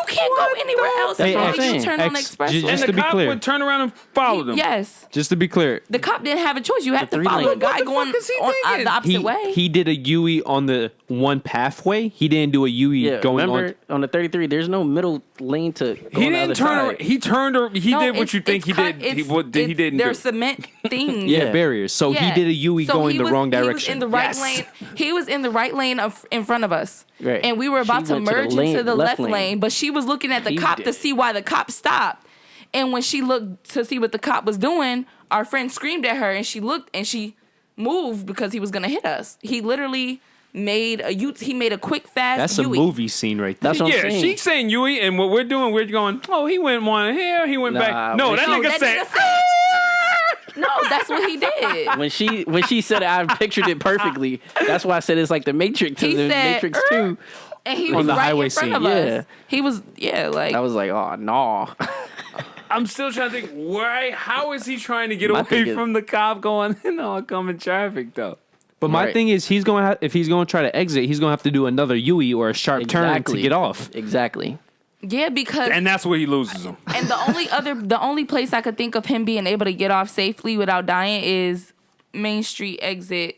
can't go anywhere else. That's You what I'm made a saying. U-turn on the Just expressway. And to the be cop clear. would turn around and follow them. Yes. Just to be clear, The cop didn't have a choice. You have to 3 follow lane. a guy What the going fuck is he on thinking? the opposite way. he did a UE on the one pathway. He didn't do a UE Yeah, going remember on the 33, there's no middle lane to go He on the didn't other turn side. around. He turned or he No, did what it's- you think it's he cut- did. He, it's- what he didn't They're do. cement things. Yeah. on barriers. So Yeah. he did a UE So going he the was- wrong He was direction. in the right Yes. lane. He was in the right lane in front of us. Right. And we were about She to went to the merge lane- into the left left lane, but she was looking at the He cop did to it. see why the cop stopped. And when she looked to see what the cop was doing, our friend screamed at her, and she looked and she moved because he was gonna hit us. He literally made a quick fast That's a U-E. movie scene right there. That's what I'm Yeah, saying. she's saying Yui, and what we're doing, we're going, oh, he went one here, he went Nah, back. No, when that she- nigga That said, nigga said- No, that's what he did. When she said it, I pictured it perfectly. That's why I said it's like the Matrix He and the said, Matrix 2. And he On was the right highway in front scene. of Yeah. us. He was, like, I was like, oh, no. I'm still trying to think, why? How is he trying to get My away thing is- from the cop going in oncoming traffic, though? But my Right. thing is, if he's going to try to exit, he's going to have to do another UE or a sharp turn to get off. Exactly. yeah, because And that's where he loses them. and the only place I could think of him being able to get off safely without dying is Main Street exit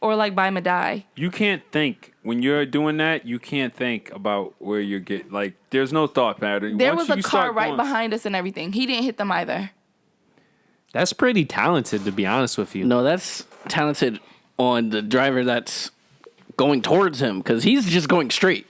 or like by Madai. You can't think, when you're doing that, you can't think about where you're getting, like, there's no thought pattern. There Once was a you car start right going- behind us and everything. He didn't hit them either. That's pretty talented, to be honest with you. No, that's talented on the driver that's going towards him because he's just going straight.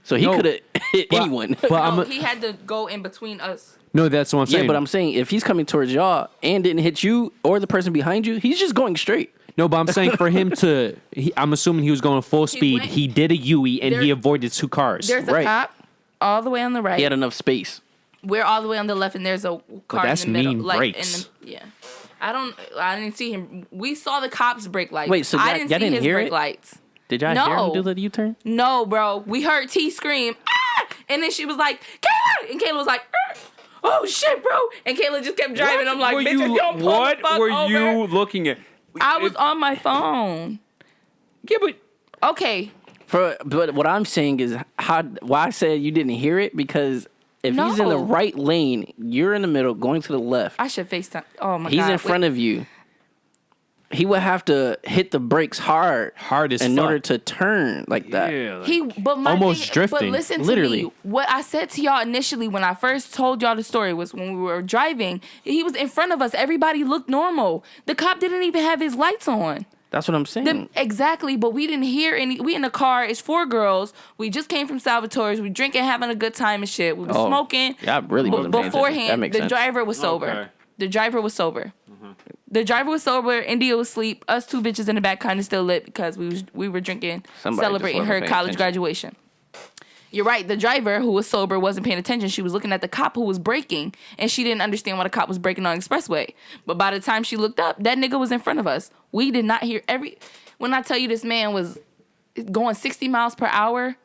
So he No, could have hit but- anyone. But No, I'm he had to go in between us. no, that's what I'm saying. Yeah, but I'm saying if he's coming towards y'all and didn't hit you or the person behind you, he's just going straight. No, but I'm saying for him to, I'm assuming he was going full speed. went- He did a UE and he There- avoided 2 cars. There's a Right. cop all the way on the right. He had enough space. We're all the way on the left, and there's a car that's in the middle. mean like brakes. yeah. I didn't see him. We saw the cops brake lights. Wait, so I y'all- didn't y'all see didn't his hear brake it? lights. Did y'all hear him No. do the U-turn? No, bro. We heard T scream, ah! And then she was like, Kayla! And Kayla was like, oh shit, bro. And Kayla just kept driving. I'm like, Were bitch, you- if you don't pull what the fuck were over. you looking at? I was on my phone. Yeah, but Okay. But what I'm saying is why I said you didn't hear it, because if he's in the right lane, you're in the middle going to the left. I should FaceTime. Oh my God. He's in front of you. He would have to hit the brakes hard as in fuck. order to turn like that. Yeah. Almost drifting. But listen to Literally. me. What I said to y'all initially when I first told y'all the story was when we were driving, he was in front of us. Everybody looked normal. The cop didn't even have his lights on. That's what I'm saying. Exactly, but we didn't hear any. We in the car. It's 4 girls. We just came from Salvatore's. We drinking, having a good time and shit. We was smoking. Yeah, I really wasn't paying attention. That beforehand. makes The sense. driver was sober. Okay. The driver was sober. The driver was sober. India was asleep. Us 2 bitches in the back kind of still lit because we were drinking, Somebody celebrating just her wasn't college paying graduation. You're right. The driver who was sober wasn't paying attention. She was looking at the cop who was braking, and she didn't understand why the cop was braking on the expressway. But by the time she looked up, that nigga was in front of us. We did not hear when I tell you this man was going 60 miles per hour,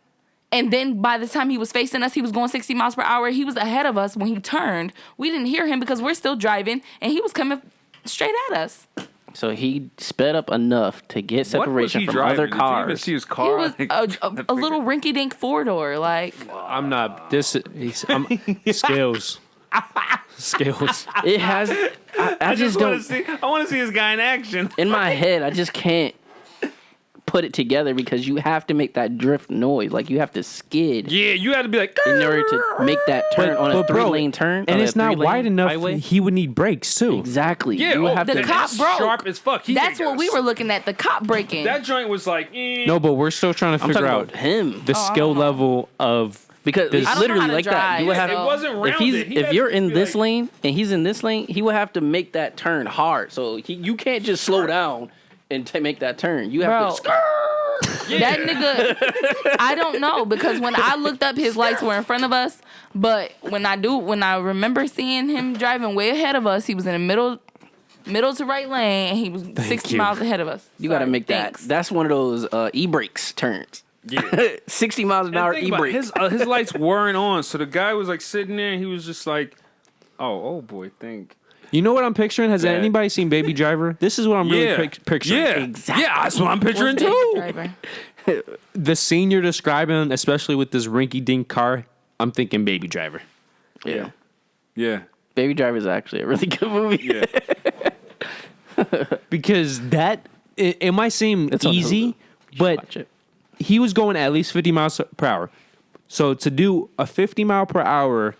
and then by the time he was facing us, he was going 60 miles per hour. He was ahead of us when he turned. We didn't hear him because we're still driving, and he was coming straight at us. So he sped up enough to get What was separation he from driving? other Did you even cars. see his He car? was a little rinky-dink 4-door. Like, I'm not. I'm skills. Skills. It has. I just don't. I want to see this guy in action. In my head, I just can't put it together because you have to make that drift noise. Like you have to skid Yeah, you had to be like. in order to make that turn on a But, bro, 3-lane turn. And on it's a not 3-lane wide enough. highway. He would need brakes too. Exactly. Yeah, you would have the to. cop broke. Sharp as fuck. that's what we were looking at. The cop braking. That joint was like. No, but we're still trying to I'm figure talking out about him the skill level of. because this- it's I don't know literally how to like that. drive, You would have so- It wasn't rounded. if you're in this lane and he's in this lane, he would have to make that turn hard. So you can't just slow down and make that turn. You have Bro. That nigga, I don't know, because when I looked up, his lights were in front of us. But when I remember seeing him driving way ahead of us, he was in the middle to right lane, and he was 60 you. miles ahead of us. You got to Sorry, make that. thanks. That's one of those e-brakes turns. Yeah. 60 miles an hour Think about it, e-brake. his lights weren't on, so the guy was like sitting there, and he was just like, "Oh boy, think." You know what I'm picturing? Has Bad. anybody seen Baby Driver? This is what I'm really Yeah, picturing. yeah, Exactly. yeah. That's what I'm picturing What's the too. driver? The scene you're describing, especially with this rinky-dink car, I'm thinking Baby Driver. Yeah. Yeah, Baby Driver is actually a really good movie. yeah. Because it might seem It's on easy, Hulu. but Watch it. he was going at least 50 miles per hour. So to do a 50 mile per hour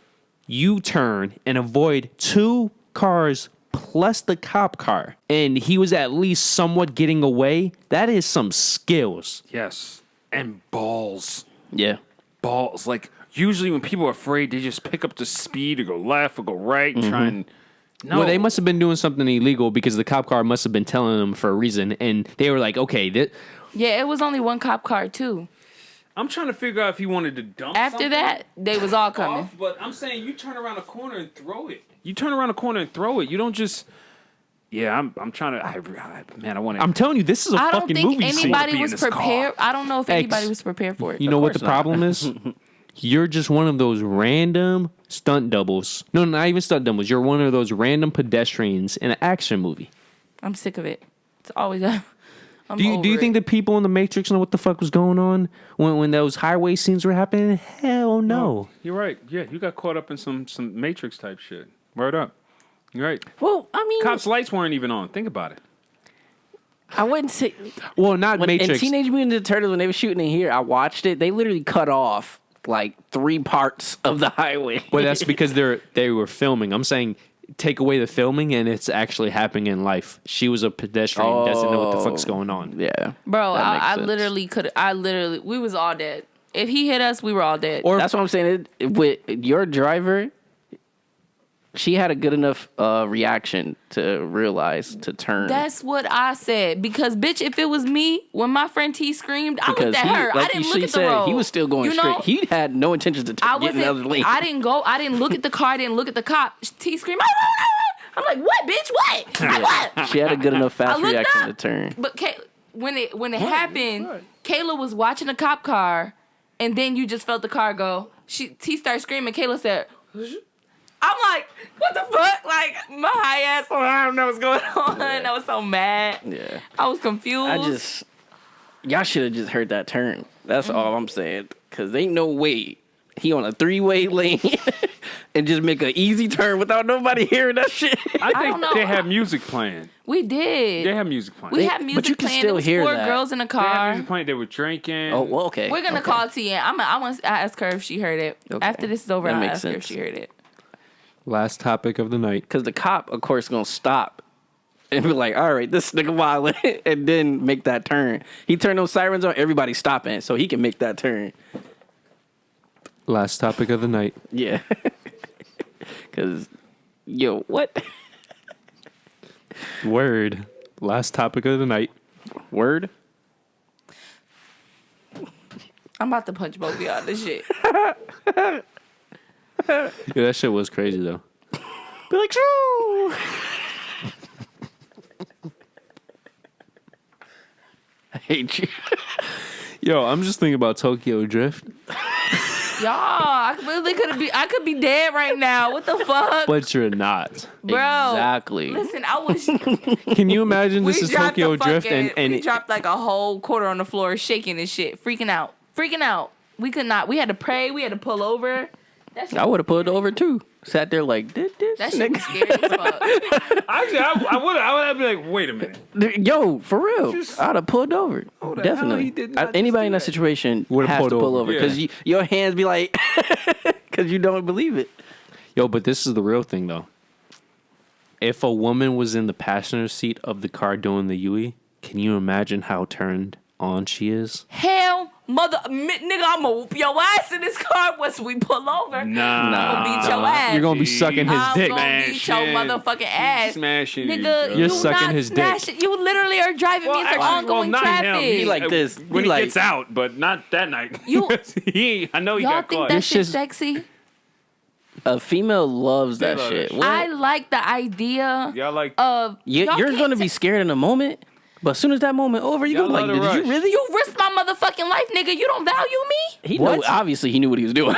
U-turn and avoid 2 cars plus the cop car, and he was at least somewhat getting away, that is some skills. Yes, and balls. Yeah. Balls. Like usually when people are afraid, they just pick up the speed or go left or go right and try and. No, Well, they must have been doing something illegal because the cop car must have been telling them for a reason, and they were like, okay, Yeah, it was only one cop car too. I'm trying to figure out if he wanted to dump. After something that, they was all coming. off, but I'm saying you turn around a corner and throw it. You turn around a corner and throw it. You don't just. Yeah, I'm trying to. I want to. I'm telling you, this is a I don't fucking think movie scene. anybody be in was this car. prepared. I don't know if anybody was prepared for it. You know what the course not. problem is? You're just one of those random stunt doubles. No, not even stunt doubles. You're one of those random pedestrians in an action movie. I'm sick of it. It's always. I'm Do you over think it. the people in the Matrix know what the fuck was going on when those highway scenes were happening? Hell no. You're right. Yeah, you got caught up in some Matrix type shit. Word up. You're right. Well, I mean, Cops' lights weren't even on. Think about it. I wouldn't say. Well, not In Matrix. Teenage Mutant Ninja Turtles, when they were shooting in here, I watched it. They literally cut off like 3 parts of the highway. But that's because they were filming. I'm saying take away the filming and it's actually happening in life. She was a pedestrian, doesn't know what the fuck's going on. Yeah. Bro, That makes I sense. literally could. We was all dead. If he hit us, we were all dead. Or That's what I'm saying. With your driver, she had a good enough reaction to realize to turn. That's what I said. Because, bitch, if it was me, when my friend T screamed, I looked at her. I didn't look at the road. he was still going You know? straight. He had no intentions to get in the other lane. I didn't go. I didn't look at the car. I didn't look at the cop. T screamed. I'm like, what, bitch? What? Like, what? She had a good enough I fast looked reaction up. to turn. But when it happened, Kayla was watching the cop car, and then you just felt the car go. T started screaming. Kayla said, I'm like, what the fuck? Like, my high ass, I don't know what's going on. I was so mad. Yeah. I was confused. Y'all should have just heard that turn. That's all I'm saying. Because ain't no way he on a 3-way lane and just make an easy turn without nobody hearing that shit. I think don't know. they have music playing. We did. They have music playing. We had music you can playing. still There was hear 4 that. girls in a They had car. music playing. They were drinking. Oh, well, okay. We're gonna call Tia. I want to ask her if she heard it. Okay. After this is over, That I'll makes ask her if sense. she heard it. Last topic of the night. Because the cop, of course, going to stop and be like, all right, this nigga wildin', and then make that turn. He turned those sirens on, everybody's stopping, so he can make that turn. Last topic of the night. Yeah. Because, yo, what? Word. Last topic of the night. Word? I'm about to punch both of y'all. This shit. Yeah, that shit was crazy though. Be like, true. I hate you. Yo, I'm just thinking about Tokyo Drift, Y'all, I could be dead right now. What the fuck? but you're not. Bro. Exactly. Listen, I was Can you imagine this is dropped Tokyo the Drift fucking- and we dropped like a whole quarter on the floor, shaking and shit, freaking out. We could not. We had to pray. We had to pull over. That shit, I would have pulled over, too. Sat there like, did this that shit was nigga? scary as fuck. Actually, I would have been like, wait a minute. Yo, for real, I'd have pulled over. the hell Definitely. he did not just Anybody do in that that? situation Would've has pulled to pull over. over because Yeah. your hands be like, because you don't believe it. Yo, but this is the real thing though. If a woman was in the passenger seat of the car doing the Yui, can you imagine how turned on she is? Hell, nigga, I'ma whoop your ass in this car once we pull over. Nah. I'm gonna beat your ass. You're gonna be sucking his I'm dick. gonna beat your Smashing. motherfucking ass. Smashing. Nigga, You're you sucking not his dick. smashing. You literally are driving me into actually, ongoing not him. traffic. He like this. When He he like- gets out, but not that night. You- I know he Y'all got think caught. that This shit's shit's- sexy? A female loves that love shit. that What? I like the idea Y'all like of y'all You're can't gonna be ta- scared in a moment, but as soon as that moment over, you Y'all gonna be like, love to did you rush. really? You risked my motherfucking life, nigga. You don't value me? He What? knew. Obviously, he knew what he was doing.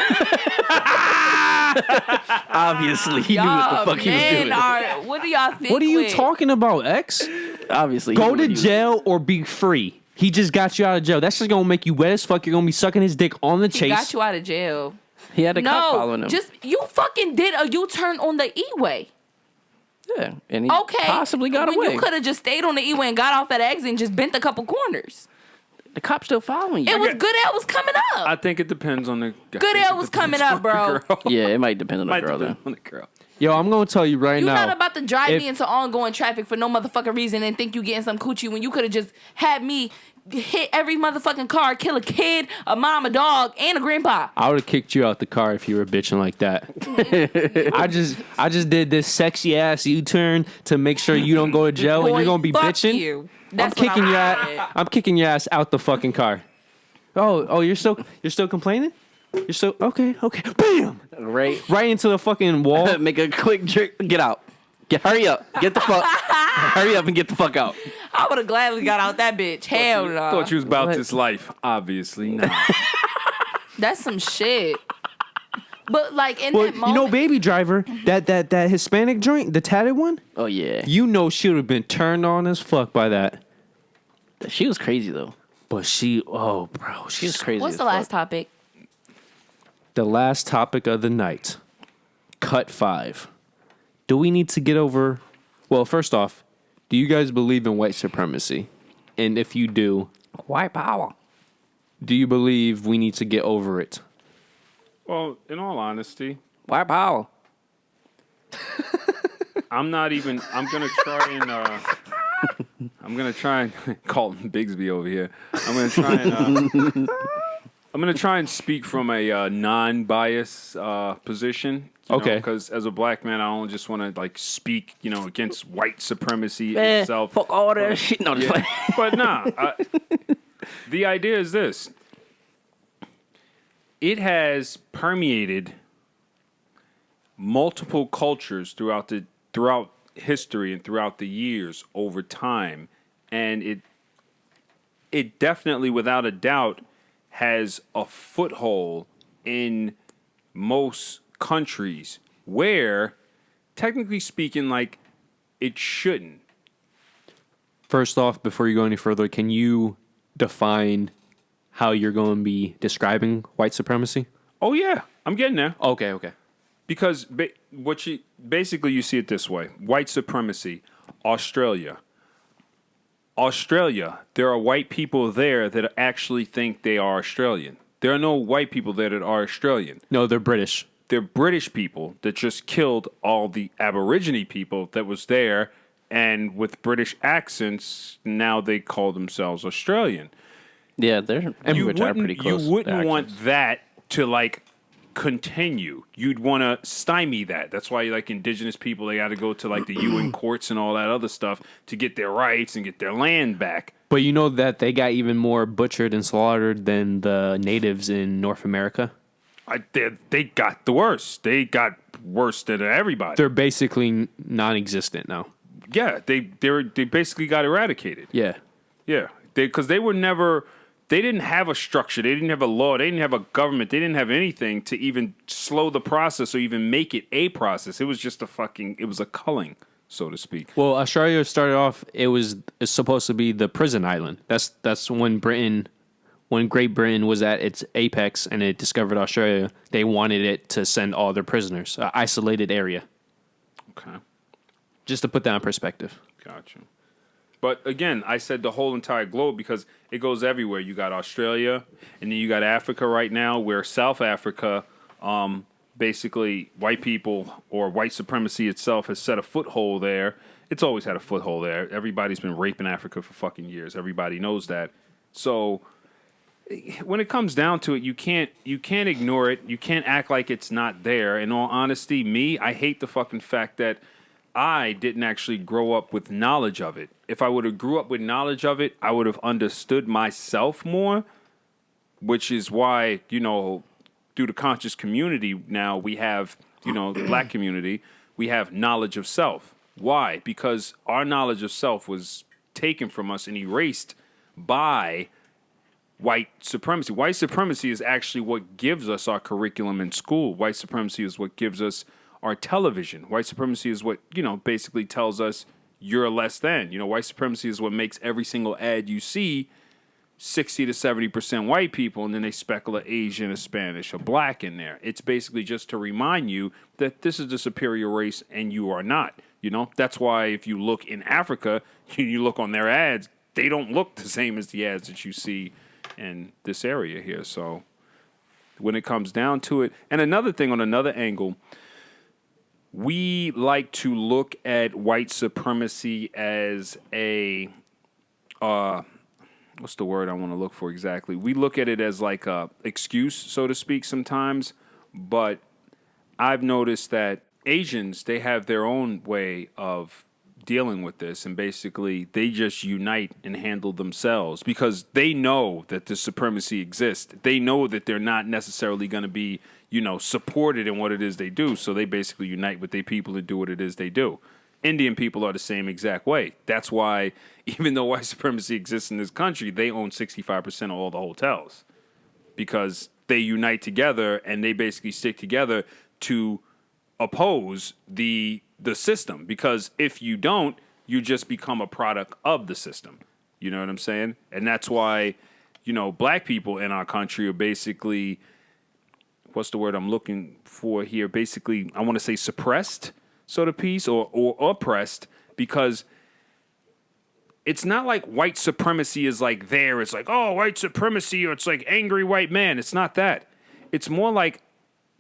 Obviously, he knew what the fuck he was doing. What do y'all think? What are you with? talking about, X? Obviously, he Go knew what to he was jail or be free. He just got you out of jail. That's just gonna make you wet as fuck. You're gonna be sucking his dick on the He chase. got you out of jail. doing. He had a cop following No, him. just you fucking did a U-turn on the E-way. yeah, and he Okay, possibly got when away. You could have just stayed on the E-way and got off at the exit and just bent a couple corners. The cop's still following you. It was Goodell was coming up. I think it depends on the. Goodell was coming up, bro. Yeah, it might depend on the Might girl depend though. on the girl. Yo, I'm gonna tell you right You're now. not about to drive if- me into ongoing traffic for no motherfucking reason and think you getting some coochie when you could have just had me hit every motherfucking car, kill a kid, a mom, a dog, and a grandpa. I would have kicked you out the car if you were bitching like that. I just did this sexy ass U-turn to make sure you don't go to jail and Boy, you're gonna be fuck bitching. you. I'm That's what kicking I your wanted. ass. I'm kicking your ass out the fucking car. Oh, you're still complaining? You're still okay. Bam! Right? Right into the fucking wall. Make a quick jerk. Get out. Hurry up. Get the fuck. Hurry up and get the fuck out. I would have gladly got out that bitch. Hell no. Thought you was about What? this life. Obviously not. That's some shit. But like in Well, that moment, you know, Baby Driver, that Hispanic joint, the tatted one. Oh yeah. You know she would have been turned on as fuck by that. She was crazy though. But she was She was crazy. what's as the fuck. last topic? The last topic of the night. Cut 5. Do we need to get over... Well, first off, do you guys believe in white supremacy? And if you do, White power. do you believe we need to get over it? Well, in all honesty, White power. I'm not even. I'm gonna try and. I'm gonna try and Colton Bigsby over here. I'm gonna try and. I'm gonna try and speak from a non-bias position. Okay. Because as a black man, I don't just want to like speak, against white supremacy Man, itself. fuck all that shit. No, just Yeah. like, But nah, the idea is this. It has permeated multiple cultures throughout history and throughout the years over time, and it definitely, without a doubt, has a foothold in most countries where, technically speaking, like, it shouldn't. First off, before you go any further, can you define how you're going to be describing white supremacy? Oh yeah, I'm getting there. Okay. Because basically you see it this way: white supremacy, Australia. There are white people there that actually think they are Australian. There are no white people there that are Australian. No, they're British. They're British people that just killed all the Aborigine people that was there, and with British accents, now they call themselves Australian. Yeah, they're pretty close. You wouldn't want that to like continue. You'd want to stymie that. That's why like indigenous people, they got to go to like the UN courts and all that other stuff to get their rights and get their land back. But you know that they got even more butchered and slaughtered than the natives in North America? They got the worst. They got worse than everybody. They're basically non-existent now. Yeah, they basically got eradicated. Yeah. Yeah, because they were never. They didn't have a structure. They didn't have a law. They didn't have a government. They didn't have anything to even slow the process or even make it a process. It was just it was a culling, so to speak. Well, Australia started off, it's supposed to be the prison island. That's when Great Britain was at its apex and it discovered Australia, they wanted it to send all their prisoners, an isolated area. Okay. Just to put that in perspective. Gotcha. But again, I said the whole entire globe because it goes everywhere. You got Australia, and then you got Africa right now, where South Africa, basically white people or white supremacy itself has set a foothold there. It's always had a foothold there. Everybody's been raping Africa for fucking years. Everybody knows that. So when it comes down to it, you can't ignore it. You can't act like it's not there. In all honesty, I hate the fucking fact that I didn't actually grow up with knowledge of it. If I would have grew up with knowledge of it, I would have understood myself more, which is why, through the conscious community now we have, the black community, we have knowledge of self. Why? Because our knowledge of self was taken from us and erased by white supremacy. White supremacy is actually what gives us our curriculum in school. White supremacy is what gives us our television. White supremacy is what, basically tells us you're less than. White supremacy is what makes every single ad you see 60 to 70% white people, and then they speckle a Asian, a Spanish, a black in there. It's basically just to remind you that this is the superior race and you are not. That's why if you look in Africa, you look on their ads, they don't look the same as the ads that you see in this area here. So when it comes down to it, and another thing on another angle, we like to look at white supremacy as a, what's the word I want to look for exactly? We look at it as like a excuse, so to speak, sometimes. But I've noticed that Asians, they have their own way of dealing with this, and basically they just unite and handle themselves because they know that the supremacy exists. They know that they're not necessarily going to be, supported in what it is they do. So they basically unite with their people and do what it is they do. Indian people are the same exact way. That's why, even though white supremacy exists in this country, they own 65% of all the hotels because they unite together and they basically stick together to oppose the system. Because if you don't, you just become a product of the system. You know what I'm saying? And that's why, black people in our country are basically, what's the word I'm looking for here? Basically, I want to say suppressed, sort of piece, or oppressed, because it's not like white supremacy is like there. It's like, oh, white supremacy, or it's like angry white man. It's not that. It's more like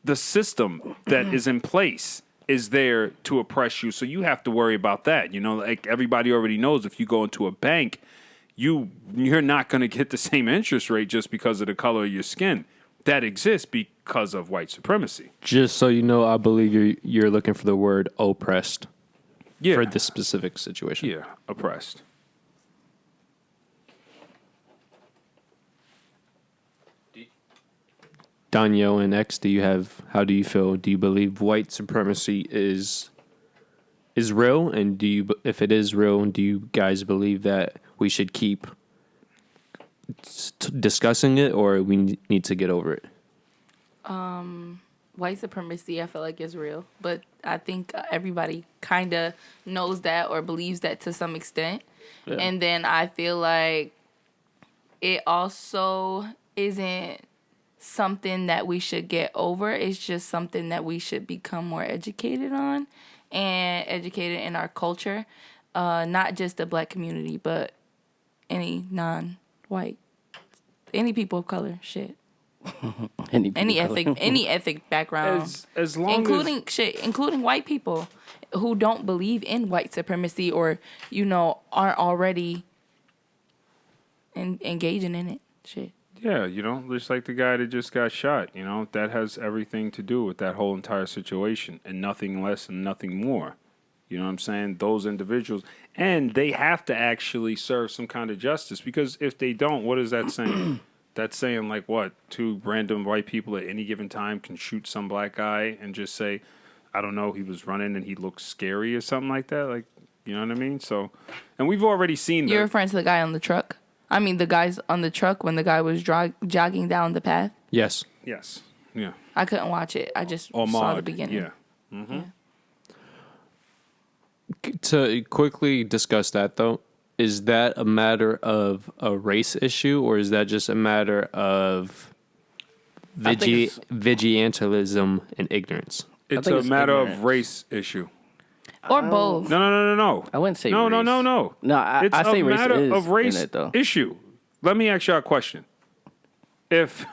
the system that is in place is there to oppress you. So you have to worry about that. Like everybody already knows, if you go into a bank, you're not going to get the same interest rate just because of the color of your skin. That exists because of white supremacy. Just so you know, I believe you're looking for the word oppressed for this specific situation. Yeah, oppressed. Donyhal and X, how do you feel? Do you believe white supremacy is real? And if it is real, do you guys believe that we should keep discussing it, or we need to get over it? White supremacy, I feel like, is real, but I think everybody kind of knows that or believes that to some extent. Yeah. And then I feel like it also isn't something that we should get over. It's just something that we should become more educated on and educated in our culture. Not just the black community, but any non-white, any people of color, shit. any ethnic background, as long including white people who don't believe in white supremacy or aren't already engaging in it. Shit. Yeah, just like the guy that just got shot. That has everything to do with that whole entire situation, and nothing less and nothing more. You know what I'm saying? Those individuals, and they have to actually serve some kind of justice, because if they don't, what is that saying? That's saying, like, what? Two random white people at any given time can shoot some black guy and just say, I don't know, he was running and he looked scary or something like that. Like, you know what I mean? So, and we've already seen You're referring to the guy on the truck? I mean, the guys on the truck when the guy was jogging down the path? Yes. Yes. Yeah. I couldn't watch it. I just saw the beginning. Yeah. Mm-hmm. Yeah. To quickly discuss that, though, is that a matter of a race issue, or is that just a matter of vigilantism and ignorance? It's a matter of race issue. Or both. No. I wouldn't say no. race. No, I it's say a race matter is of race in it, though. issue. Let me ask y'all a question. If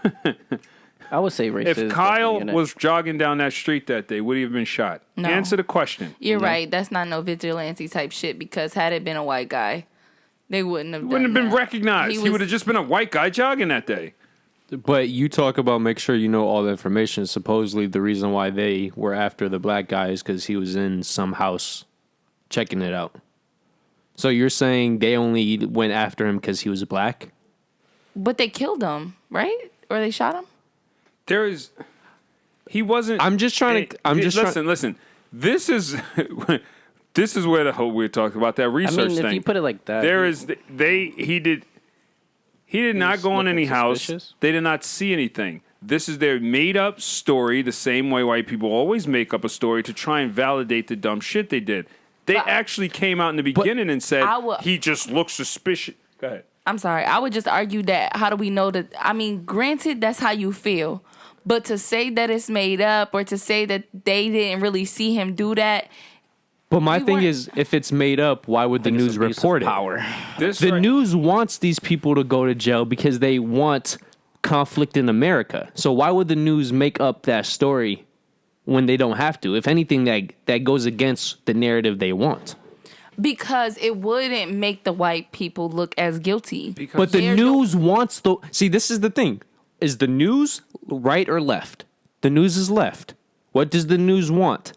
I would say race is if Kyle definitely in it. was jogging down that street that day, would he have been shot? No. Answer the question. You're right. That's not no vigilante type shit, because had it been a white guy, they wouldn't have Wouldn't have done been that. recognized. He would have just been a white guy jogging that day. But you talk about make sure you know all the information. Supposedly the reason why they were after the black guy is because he was in some house checking it out. So you're saying they only went after him because he was black? But they killed him, right? Or they shot him? He wasn't. I'm just trying to. Listen. This is where the whole we're talking about that research if thing. you put it like that, He did not go in any suspicious. house. They did not see anything. This is their made-up story, the same way white people always make up a story to try and validate the dumb shit they did. They actually came out in the beginning and said, he just looks suspicious. Go ahead. I'm sorry. I would just argue that how do we know that? I mean, granted, that's how you feel. But to say that it's made up or to say that they didn't really see him do that. But my thing is, if it's made up, why would the news report it? The news wants these people to go to jail because they want conflict in America. So why would the news make up that story when they don't have to? If anything, that goes against the narrative they want. Because it wouldn't make the white people look as guilty. But the news wants the... See, this is the thing. Is the news right or left? The news is left. What does the news want?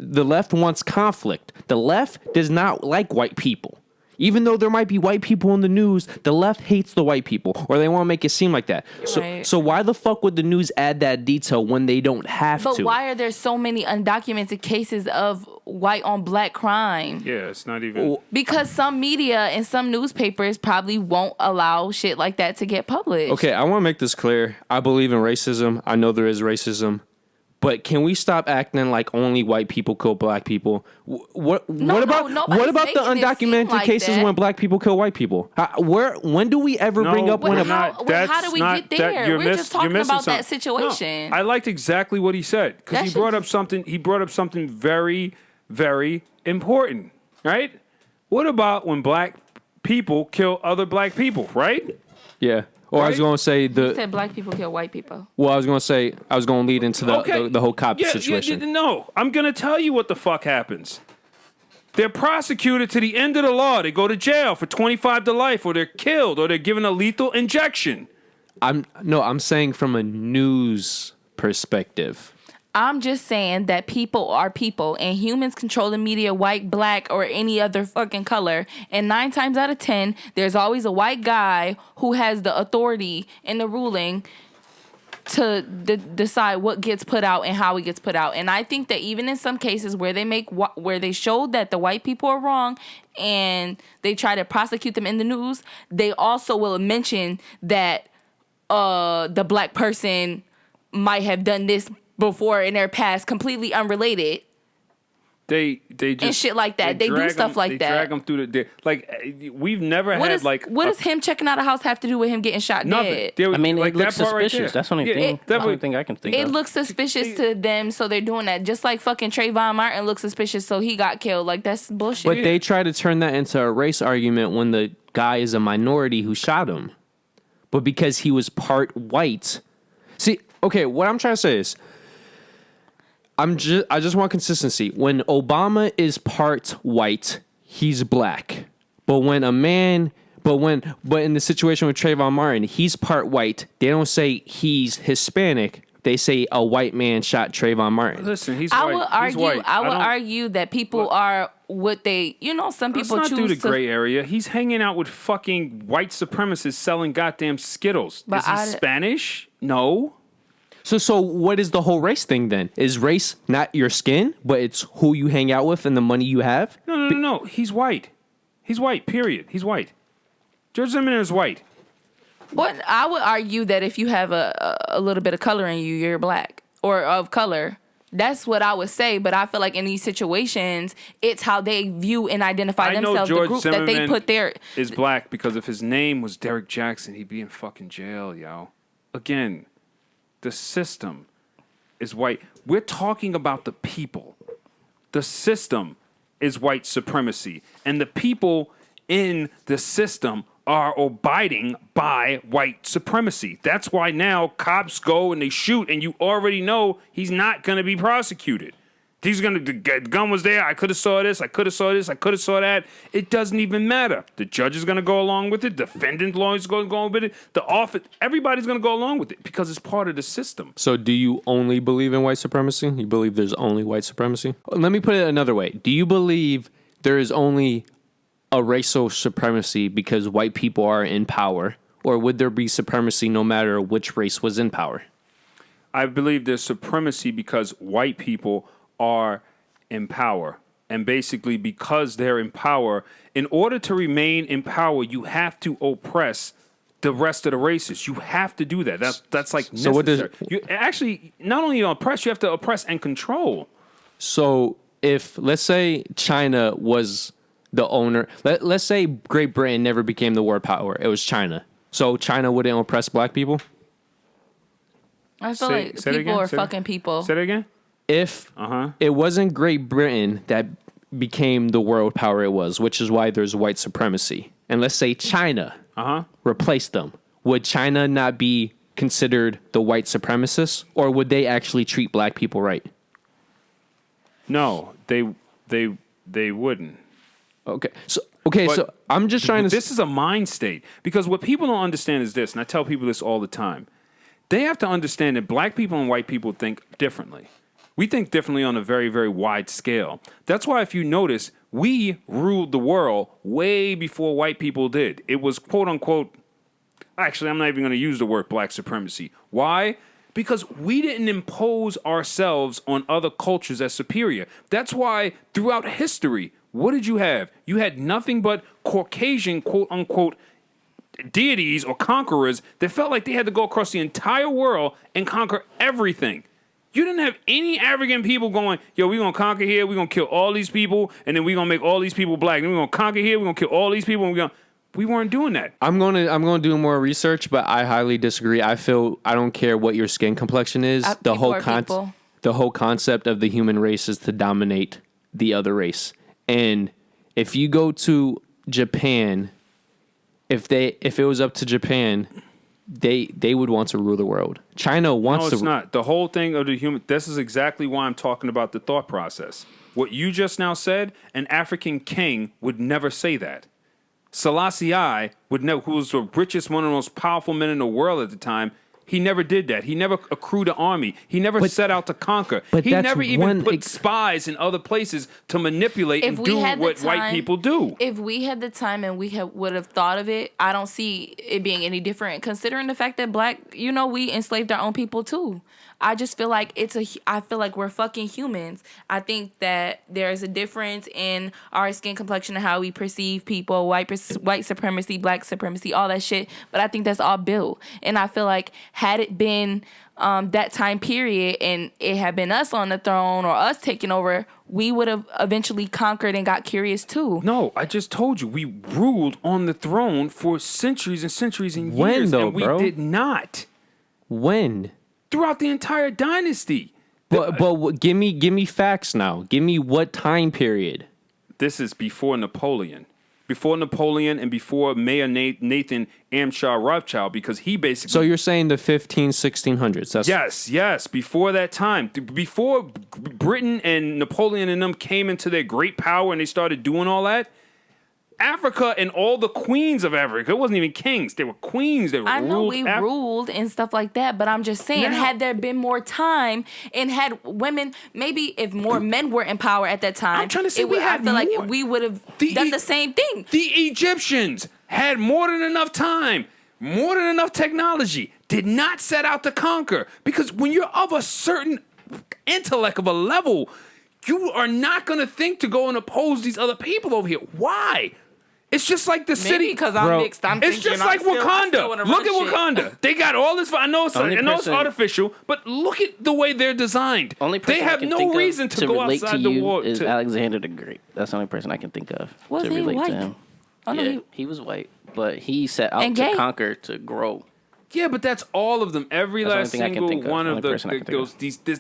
The left wants conflict. The left does not like white people. Even though there might be white people in the news, the left hates the white people, or they want to make it seem like that. So why the fuck would the news add that detail when they don't have to? But why are there so many undocumented cases of white on black crime? Yeah, it's not even... Because some media and some newspapers probably won't allow shit like that to get published. Okay, I want to make this clear. I believe in racism. I know there is racism. But can we stop acting like only white people kill black people? What about the undocumented cases when black people kill white people? When do we ever bring up when how do we get there? We're just talking about that situation. No, I liked exactly what he said because he brought up something. He brought up something very, very important. Right? What about when black people kill other black people? Right? Yeah. Or I was going to say You said black people kill white people. Well, I was going to lead into the whole cop situation. No, I'm going to tell you what the fuck happens. They're prosecuted to the end of the law. They go to jail for 25 to life, or they're killed, or they're given a lethal injection. I'm saying from a news perspective. I'm just saying that people are people and humans control the media, white, black, or any other fucking color. And 9 times out of 10, there's always a white guy who has the authority and the ruling to decide what gets put out and how it gets put out. And I think that even in some cases where they showed that the white people are wrong and they try to prosecute them in the news, they also will mention that the black person might have done this before in their past, completely unrelated. They just and shit like that. They do stuff like that. They drag them through we've never had like. What does him checking out a house have to do with him getting shot nothing. dead? I mean, like it looks that part right suspicious. there. That's the only thing. The only thing I can think of. It looks suspicious to them, so they're doing that. Just like fucking Trayvon Martin looks suspicious, so he got killed. Like, that's bullshit. But they try to turn that into a race argument when the guy is a minority who shot him. But because he was part white. See, okay, what I'm trying to say is, I just want consistency. When Obama is part white, he's black. But when a man, but in the situation with Trayvon Martin, he's part white. They don't say he's Hispanic. They say a white man shot Trayvon Martin. Listen, he's I white. would argue. He's white. I would argue that people are what they. You know, some people Let's not choose do the gray area. He's hanging out with fucking white supremacists selling goddamn Skittles. But is he Spanish? No. So what is the whole race thing then? Is race not your skin, but it's who you hang out with and the money you have? No. He's white. He's white, period. He's white. George Zimmerman is white. But I would argue that if you have a little bit of color in you, you're black or of color. That's what I would say. But I feel like in these situations, it's how they view and identify themselves. George the group Zimmerman that they put there is black because if his name was Derek Jackson, he'd be in fucking jail, yo. Again, the system is white. We're talking about the people. The system is white supremacy. And the people in the system are abiding by white supremacy. That's why now cops go and they shoot and you already know he's not going to be prosecuted. He's going to, the gun was there. I could have saw this. I could have saw this. I could have saw that. It doesn't even matter. The judge is going to go along with it. Defendant lawyers going to go with it. The office, everybody's going to go along with it because it's part of the system. So do you only believe in white supremacy? You believe there's only white supremacy? Let me put it another way. Do you believe there is only a racial supremacy because white people are in power? Or would there be supremacy no matter which race was in power? I believe there's supremacy because white people are in power. And basically because they're in power, in order to remain in power, you have to oppress the rest of the races. You have to do that. That's like necessary. So what does you actually not only oppress, you have to oppress and control. So if let's say China was the owner, let's say Great Britain never became the world power, it was China. So China wouldn't oppress black people? I feel like people are fucking people. Say that again? If it wasn't Great Britain that became the world power it was, which is why there's white supremacy, and let's say China replaced them, would China not be considered the white supremacists, or would they actually treat black people right? No, they wouldn't. Okay, so I'm just trying to. This is a mind state because what people don't understand is this, and I tell people this all the time. They have to understand that black people and white people think differently. We think differently on a very, very wide scale. That's why, if you notice, we ruled the world way before white people did. It was quote unquote. Actually, I'm not even going to use the word black supremacy. Why? Because we didn't impose ourselves on other cultures as superior. That's why throughout history, what did you have? You had nothing but Caucasian, quote unquote, deities or conquerors that felt like they had to go across the entire world and conquer everything. You didn't have any African people going, yo, we're going to conquer here, we're going to kill all these people, and then we're going to make all these people black. Then we're going to conquer here, we're going to kill all these people, and we weren't doing that. I'm going to do more research, but I highly disagree. I don't care what your skin complexion is. The whole concept of the human race is to dominate the other race. And if you go to Japan, if it was up to Japan, they would want to rule the world. China wants to. No, it's not. The whole thing of the human. This is exactly why I'm talking about the thought process. What you just now said, an African king would never say that. Selassie I would never, who was the richest, one of the most powerful men in the world at the time. He never did that. He never accrued an army. He never set out to conquer. He never even put spies in other places to manipulate and do what white people do. If we had the time and we would have thought of it, I don't see it being any different. Considering the fact that we enslaved our own people too. I just feel like I feel like we're fucking humans. I think that there's a difference in our skin complexion and how we perceive people, white supremacy, black supremacy, all that shit. But I think that's all built. And I feel like had it been that time period and it had been us on the throne or us taking over, we would have eventually conquered and got curious too. No, I just told you we ruled on the throne for centuries and centuries and years, When, though, and we bro? did not When? throughout the entire dynasty. But give me facts now. Give me what time period. This is before Napoleon. Before Napoleon and before Mayor Nathan Amshar Rothschild, because he basically... So you're saying the 1600s? That's Yes, before that time. Before Britain and Napoleon and them came into their great power and they started doing all that, Africa and all the queens of Africa, it wasn't even kings, they were queens. They I know we ruled and stuff like that, but I'm just saying, had there been more time and had women, maybe if more men were in power at that time, I'm trying to say I feel like we would have done the same thing. The Egyptians had more than enough time, more than enough technology, did not set out to conquer. Because when you're of a certain intellect of a level, you are not going to think to go and oppose these other people over here. Why? It's just like the city. Because I'm mixed. It's just like Wakanda. Look at Wakanda. They got all this. I know it's artificial, but look at the way they're designed. They have no reason to go outside the war. Is Alexander the Great? That's the only person I can think of Was to he relate white? to him. Oh, no, Yeah, he was white, but he set out And to gay? conquer, to grow. Yeah, but that's all of them. Every That's the last only thing I can single think of. one Only of person I can think those.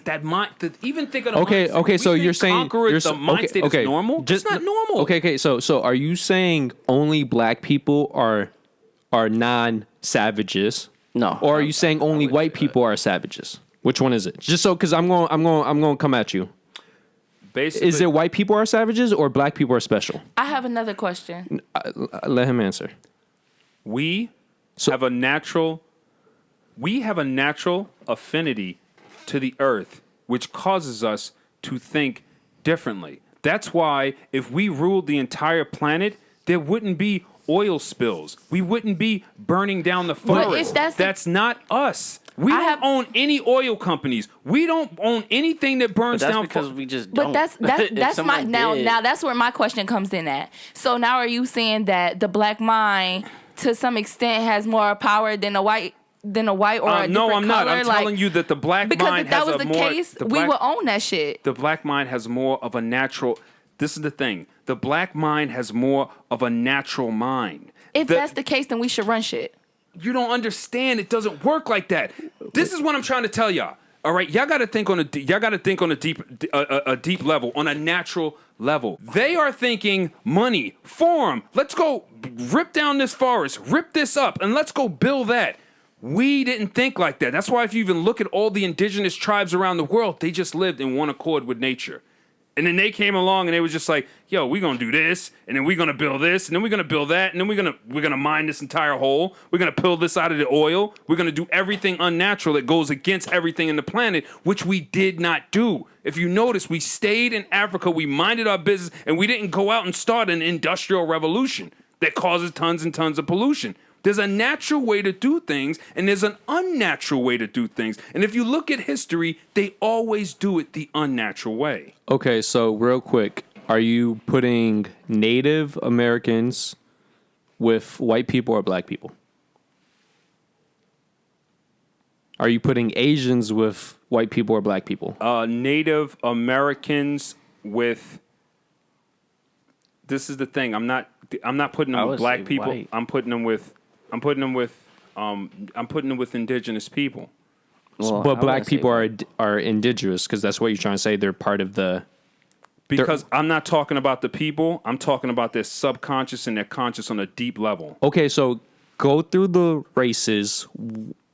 That mind. Even think of the okay. mindset. Okay, so We you're think saying conquer it, the mind state is normal. It's not normal. Okay. So are you saying only black people are non-savages? No. Or are you saying only white people are savages? Which one is it? Just so, because I'm going to come at you. Basically, Is it white people are savages or black people are special? I have another question. Let him answer. we have a natural affinity to the earth, which causes us to think differently. That's why if we ruled the entire planet, there wouldn't be oil spills. We wouldn't be burning down the forest. That's not us. We don't own any oil companies. We don't own anything that burns down. Because we just But don't. that's my now that's where my question comes in at. So now are you saying that the black mind to some extent has more power than a white or a different no, I'm not. color? I'm telling you that the black mind because if that has was a the more. case, the we black- would own that shit. The black mind has more of a natural. This is the thing. The black mind has more of a natural mind. If that's the case, then we should run shit. You don't understand. It doesn't work like that. This is what I'm trying to tell y'all. All right, y'all got to think on a deep level, on a natural level. They are thinking money, form. Let's go rip down this forest, rip this up, and let's go build that. We didn't think like that. That's why if you even look at all the indigenous tribes around the world, they just lived in one accord with nature. And then they came along and they was just like, yo, we're going to do this, and then we're going to build this, and then we're going to build that, and then we're going to mine this entire hole. We're going to pull this out of the oil. We're going to do everything unnatural that goes against everything in the planet, which we did not do. If you notice, we stayed in Africa, we minded our business, and we didn't go out and start an industrial revolution that causes tons and tons of pollution. There's a natural way to do things, and there's an unnatural way to do things. And if you look at history, they always do it the unnatural way. Okay, so real quick, are you putting Native Americans with white people or black people? Are you putting Asians with white people or black people? Native Americans with. This is the thing. I'm not putting them with black people. White. I'm putting them with indigenous people. Well, But I black wouldn't say people white. are indigenous because that's what you're trying to say. They're part of the. Because I'm not talking about the people. I'm talking about their subconscious and their conscious on a deep level. Okay, so go through the races.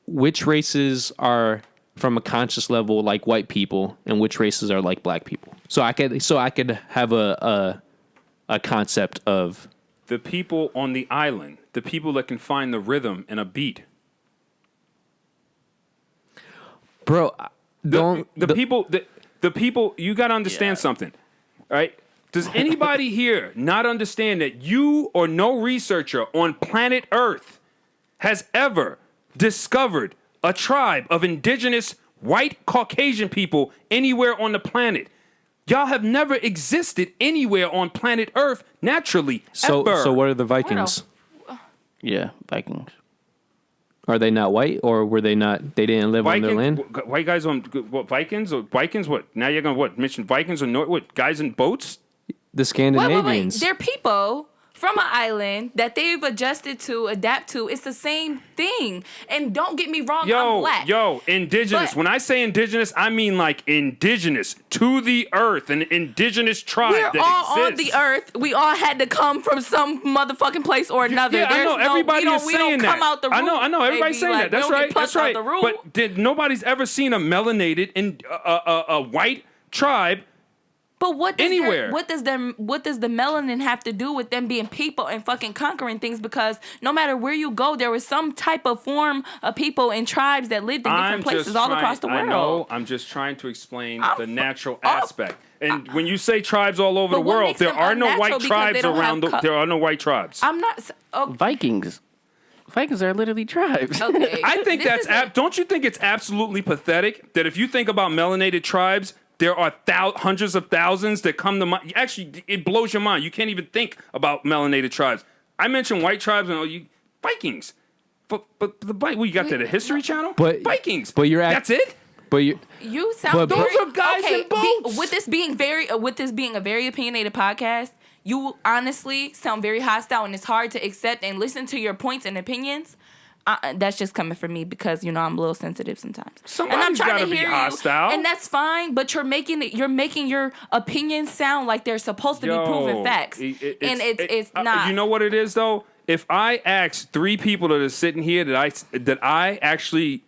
Which races are from a conscious level like white people, and which races are like black people? So I could have a concept of The people on the island, the people that can find the rhythm in a beat. bro. The people. You got to understand something, all right? Does anybody here not understand that you or no researcher on planet Earth has ever discovered a tribe of indigenous white Caucasian people anywhere on the planet? Y'all have never existed anywhere on planet Earth naturally, ever. So what are the Vikings? Yeah, Vikings. Are they not white, or were they not? They didn't live on their land. White guys on what? Vikings or Vikings? What? Now you're gonna what? Mention Vikings or what? Guys in boats? The Scandinavians. Wait. They're people from an island that they've adjusted to, adapt to. It's the same thing. And don't get me wrong, I'm black. Indigenous. But when I say indigenous, I mean like indigenous to the earth, an indigenous tribe we're that all exists. on the earth. We all had to come from some motherfucking place or another. Yeah, I know. Everybody is saying that. Come out the room, I know. Everybody's saying that. That's right. That's right. But nobody's ever seen a melanated and a white tribe. But what does anywhere? What does the melanin have to do with them being people and fucking conquering things? Because no matter where you go, there was some type of form of people and tribes that lived in different places all across the world. I know. I'm just trying to explain the natural aspect. And when you say tribes all over the world, there are no white tribes around. There are no white tribes. I'm not. Vikings. Vikings are literally tribes. Okay. I think don't you think it's absolutely pathetic that if you think about melanated tribes, there are hundreds of thousands that come to mind. Actually, it blows your mind. You can't even think about melanated tribes. I mentioned white tribes and Vikings. But the you got that at History Channel? But Vikings. But that's it? But you sound those very, are guys in boats. With this being a very opinionated podcast, you honestly sound very hostile, and it's hard to accept and listen to your points and opinions. That's just coming from me because I'm a little sensitive sometimes. Somebody's got to be hostile, and that's fine. But you're making your opinions sound like they're supposed to be proven facts, and it's not. You know what it is though? If I ask 3 people that are sitting here that I actually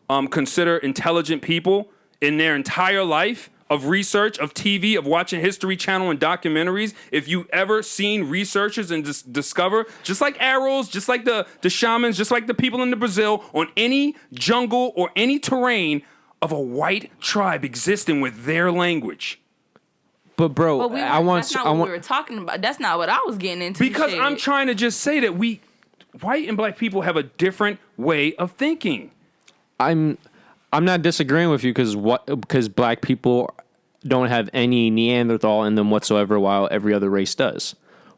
consider intelligent people in their entire life of research, of TV, of watching History Channel and documentaries, if you ever seen researchers and discover, just like arrows, just like the shamans, just like the people in the Brazil, on any jungle or any terrain of a white tribe existing with their language. But bro, that's not what we were talking about. That's not what I was getting into. Because I'm trying to just say that white and black people have a different way of thinking. I'm not disagreeing with you because black people don't have any Neanderthal in them whatsoever, while every other race does.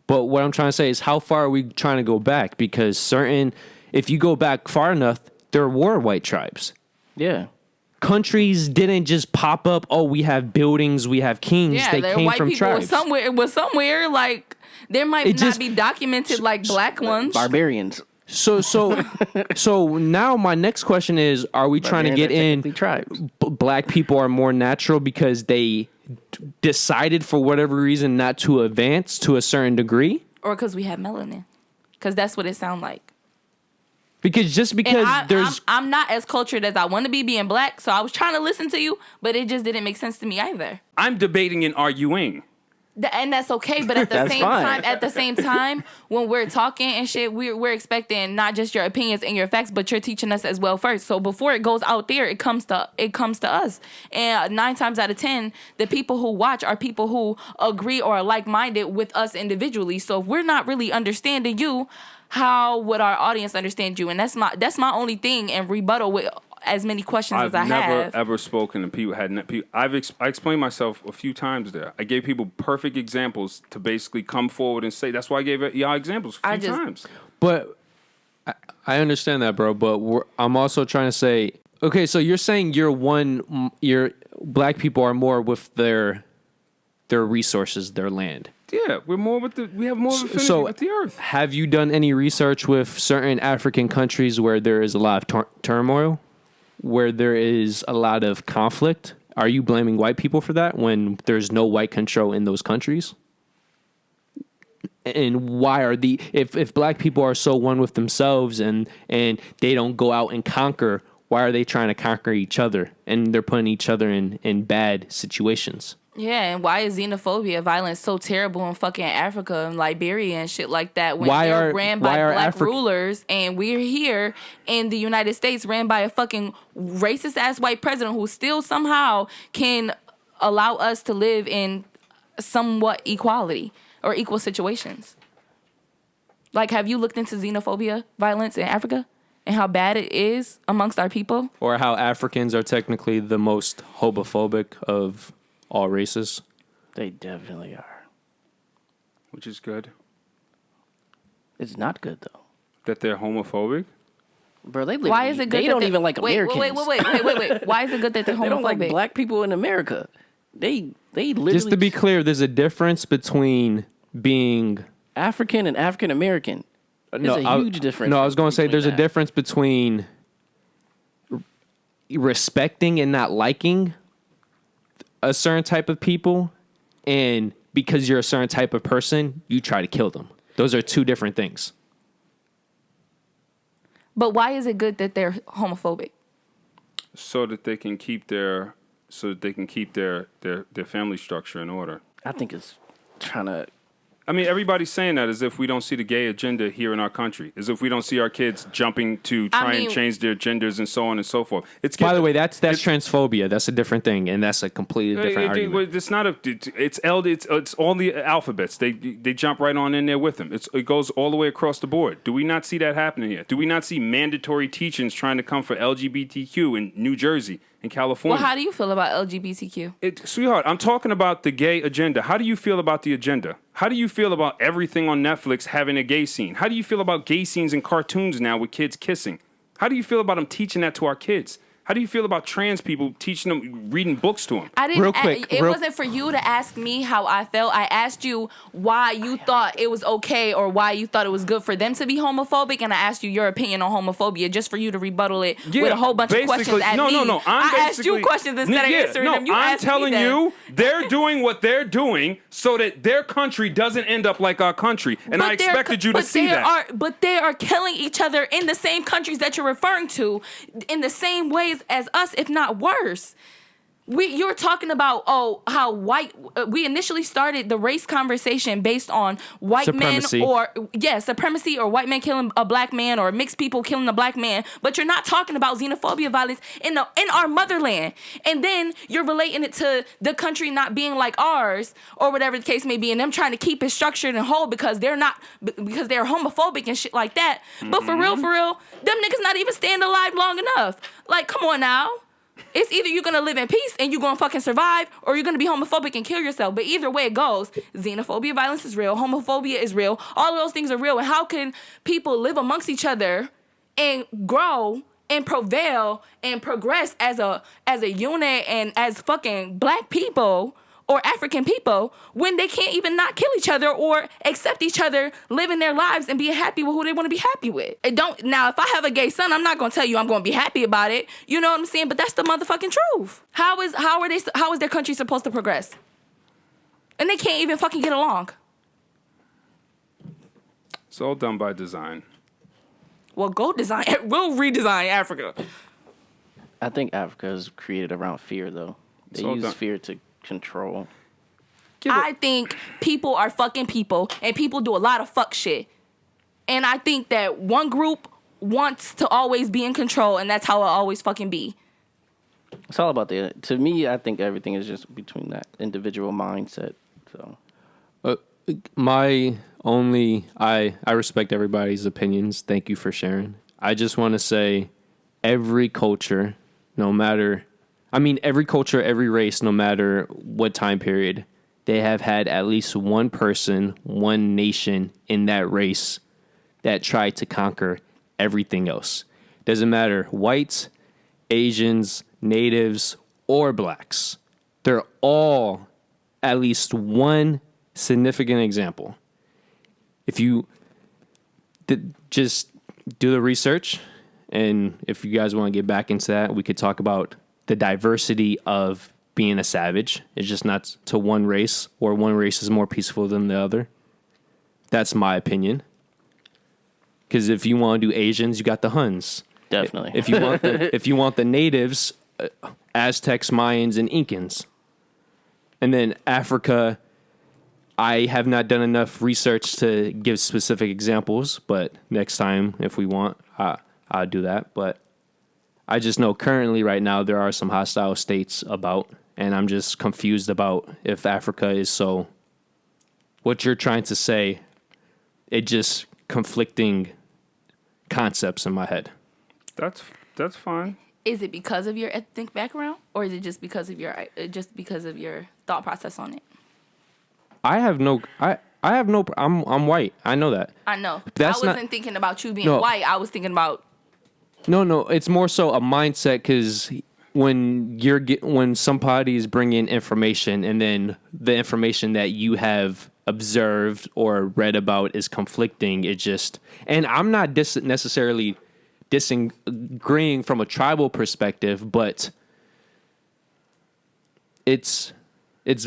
But what I'm trying to say is, how far are we trying to go back? Because if you go back far enough, there were white tribes. Yeah. Countries didn't just pop up. Oh, we have buildings, we have kings. Yeah, they came white from people tribes. Somewhere like there might not be documented like black ones. Barbarians. So now my next question is: are we trying to get in? Tribes. Black people are more natural because they decided for whatever reason not to advance to a certain degree, or because we have melanin? Because that's what it sounds like. Because I'm not as cultured as I want to be being black, so I was trying to listen to you, but it just didn't make sense to me either. I'm debating and arguing. And that's okay, but at the same time, when we're talking and shit, we're expecting not just your opinions and your facts, but you're teaching us as well first. So before it goes out there, it comes to us. And 9 times out of 10, the people who watch are people who agree or are like-minded with us individually. So if we're not really understanding you, how would our audience understand you? And that's my only thing and rebuttal with as many questions as I have. I've never ever spoken to people. I explained myself a few times there. I gave people perfect examples to basically come forward and say. That's why I gave y'all examples a few times. But I understand that, bro. But I'm also trying to say, okay, so you're saying your black people are more with their resources, their land. Yeah, we have more affinity with the earth. Have you done any research with certain African countries where there is a lot of turmoil? Where there is a lot of conflict? Are you blaming white people for that when there's no white control in those countries? And why are if black people are so one with themselves and they don't go out and conquer, why are they trying to conquer each other? And they're putting each other in bad situations. Yeah, and why is xenophobia, violence so terrible in fucking Africa and Liberia and shit like that when they're ran by black rulers and we're here in the United States ran by a fucking racist-ass white president who still somehow can allow us to live in somewhat equality or equal situations? Like, have you looked into xenophobia, violence in Africa and how bad it is amongst our people? Or how Africans are technically the most homophobic of all races? They definitely are. Which is good. It's not good, though. That they're homophobic? Bro, Why is it good? They don't even like Americans. Wait. Why is it good that they're homophobic? They don't like black people in America. They literally. Just to be clear, there's a difference between being African and African American. There's a huge difference. No, I was going to say there's that. a difference between respecting and not liking a certain type of people, and because you're a certain type of person, you try to kill them. Those are two different things. But why is it good that they're homophobic? So that they can keep their family structure in order. I think it's trying to. I mean, everybody's saying that as if we don't see the gay agenda here in our country, as if we don't see our kids jumping to try and change their genders and so on and so forth. By the way, that's transphobia. That's a different thing, and that's a completely different argument. It's not it's all the alphabets. They jump right on in there with them. It goes all the way across the board. Do we not see that happening here? Do we not see mandatory teachings trying to come for LGBTQ in New Jersey? In California. Well, how do you feel about LGBTQ? Sweetheart, I'm talking about the gay agenda. How do you feel about the agenda? How do you feel about everything on Netflix having a gay scene? How do you feel about gay scenes in cartoons now with kids kissing? How do you feel about them teaching that to our kids? How do you feel about trans people teaching them, reading books to them? I didn't. It wasn't for you to ask me how I felt. I asked you why you thought it was okay or why you thought it was good for them to be homophobic, and I asked you your opinion on homophobia just for you to rebuttal it with a whole bunch of questions at me. No. I asked you questions instead of answering them. I'm telling you, they're doing what they're doing so that their country doesn't end up like our country, and I expected you to see that. But they are killing each other in the same countries that you're referring to, in the same ways as us, if not worse. You're talking about how white. We initially started the race conversation based on white supremacy. men supremacy or white men killing a black man or mixed people killing a black man. But you're not talking about xenophobia violence in our motherland. And then you're relating it to the country not being like ours or whatever the case may be, and them trying to keep it structured and whole because they're homophobic and shit like that. Mm-hmm. But for real, them niggas not even staying alive long enough. Like, come on now. It's either you're going to live in peace and you're going to fucking survive, or you're going to be homophobic and kill yourself. But either way it goes, xenophobia, violence is real, homophobia is real, all of those things are real. And how can people live amongst each other and grow and prevail and progress as a unit and as fucking black people or African people when they can't even not kill each other or accept each other, living their lives and being happy with who they want to be happy with? Now, if I have a gay son, I'm not going to tell you I'm going to be happy about it. You know what I'm saying? But that's the motherfucking truth. How is their country supposed to progress? And they can't even fucking get along. It's all done by design. Well, we'll redesign Africa. I think Africa is created around fear, though. They use fear to control. I think people are fucking people, and people do a lot of fuck shit. And I think that one group wants to always be in control, and that's how it always fucking be. It's all about to me, I think everything is just between that individual mindset. So, I respect everybody's opinions. Thank you for sharing. I just want to say every culture, every culture, every race, no matter what time period, they have had at least one person, one nation in that race that tried to conquer everything else. Doesn't matter, whites, Asians, natives, or blacks. They're all at least one significant example. If you just do the research, and if you guys want to get back into that, we could talk about the diversity of being a savage. It's just not to one race, or one race is more peaceful than the other. That's my opinion. Because if you want to do Asians, you got the Huns. Definitely. If you want the natives, Aztecs, Mayans, and Incans. And then Africa, I have not done enough research to give specific examples, but next time, if we want, I'll do that. But I just know currently right now there are some hostile states about, and I'm just confused about if Africa is so. What you're trying to say, it just conflicting concepts in my head. That's fine. Is it because of your ethnic background, or is it just because of your thought process on it? I'm white. I know that. I know. That's I wasn't thinking about you being white. I was thinking about No, it's more so a mindset because when somebody is bringing information and then the information that you have observed or read about is conflicting, and I'm not necessarily disagreeing from a tribal perspective, but it's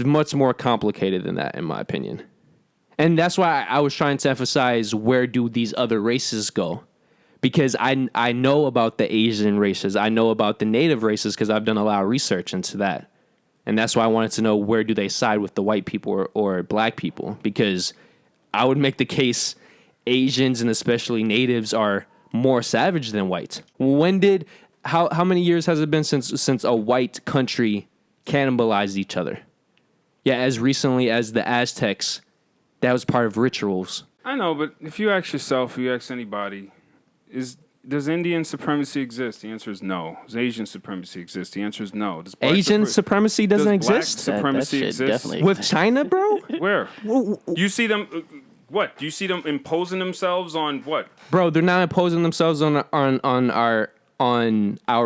much more complicated than that, in my opinion. And that's why I was trying to emphasize, where do these other races go? Because I know about the Asian races. I know about the native races because I've done a lot of research into that. And that's why I wanted to know, where do they side with the white people or black people? Because I would make the case Asians and especially natives are more savage than whites. How many years has it been since a white country cannibalized each other? Yeah, as recently as the Aztecs, that was part of rituals. I know, but if you ask yourself, you ask anybody, does Indian supremacy exist? The answer is no. Does Asian supremacy exist? The answer is no. Does Asian supremacy doesn't exist? Black supremacy exist? With China, bro? Where? You see them... What? Do you see them imposing themselves on what? Bro, they're not imposing themselves on our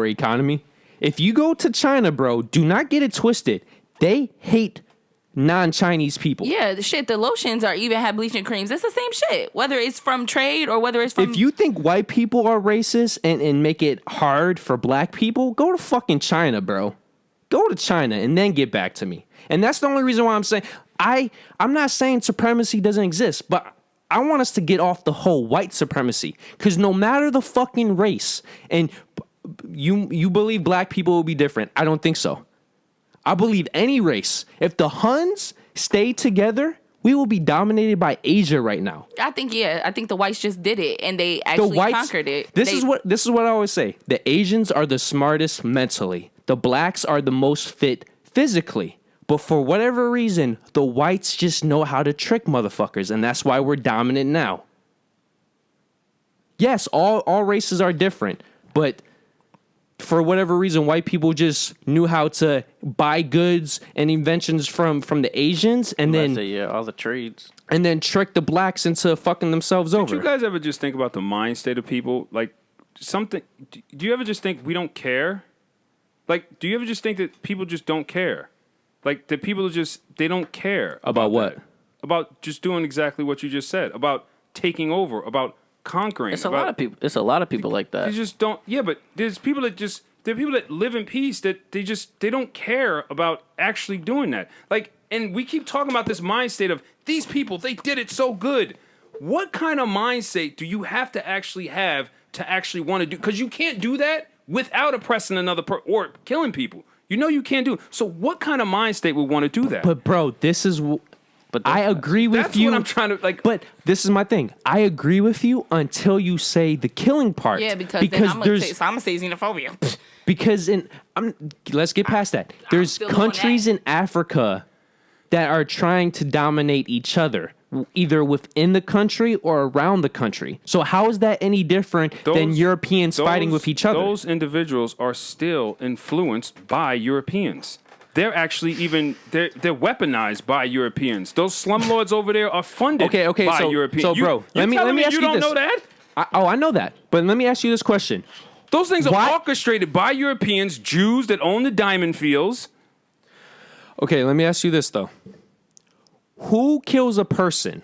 economy. If you go to China, bro, do not get it twisted. They hate non-Chinese people. Yeah, the lotions are even have bleaching creams. It's the same shit, whether it's from trade or whether it's from... If you think white people are racist and make it hard for black people, go to fucking China, bro. Go to China and then get back to me. And that's the only reason why I'm saying... I'm not saying supremacy doesn't exist, but I want us to get off the whole white supremacy. Because no matter the fucking race, and you believe black people will be different. I don't think so. I believe any race. If the Huns stay together, we will be dominated by Asia right now. I think the whites just did it, and they actually conquered it. This is what I always say. The Asians are the smartest mentally. The blacks are the most fit physically. But for whatever reason, the whites just know how to trick motherfuckers, and that's why we're dominant now. Yes, all races are different, but for whatever reason, white people just knew how to buy goods and inventions from the Asians, and then all the trades, and then trick the blacks into fucking themselves over. Did you guys ever just think about the mind state of people? Like something? Do you ever just think we don't care? Like, do you ever just think that people just don't care? Like, that people they don't care. About what? That. About just doing exactly what you just said. About taking over. About conquering. It's a lot of people. It's a lot of people like that. They just don't. Yeah, but there are people that live in peace that they don't care about actually doing that. Like, and we keep talking about this mind state of these people, they did it so good. What kind of mind state do you have to actually want to do? Because you can't do that without oppressing another person or killing people. You know you can't do it. So what kind of mind state would want to do that? But bro, this is... I agree with that's you. What I'm trying to like. But this is my thing. I agree with you until you say the killing part. Yeah, because then I'm gonna say xenophobia. Because let's get past that. There's countries in Africa that are trying to dominate each other, either within the country or around the country. So how is that any different than Europeans fighting with each other? Those individuals are still influenced by Europeans. They're actually they're weaponized by Europeans. Those slumlords over there are funded by Europeans. So, bro, let me ask you this. You don't know that? I know that. But let me ask you this question. Those things are orchestrated by Europeans, Jews that own the diamond fields. Okay, let me ask you this, though. Who kills a person?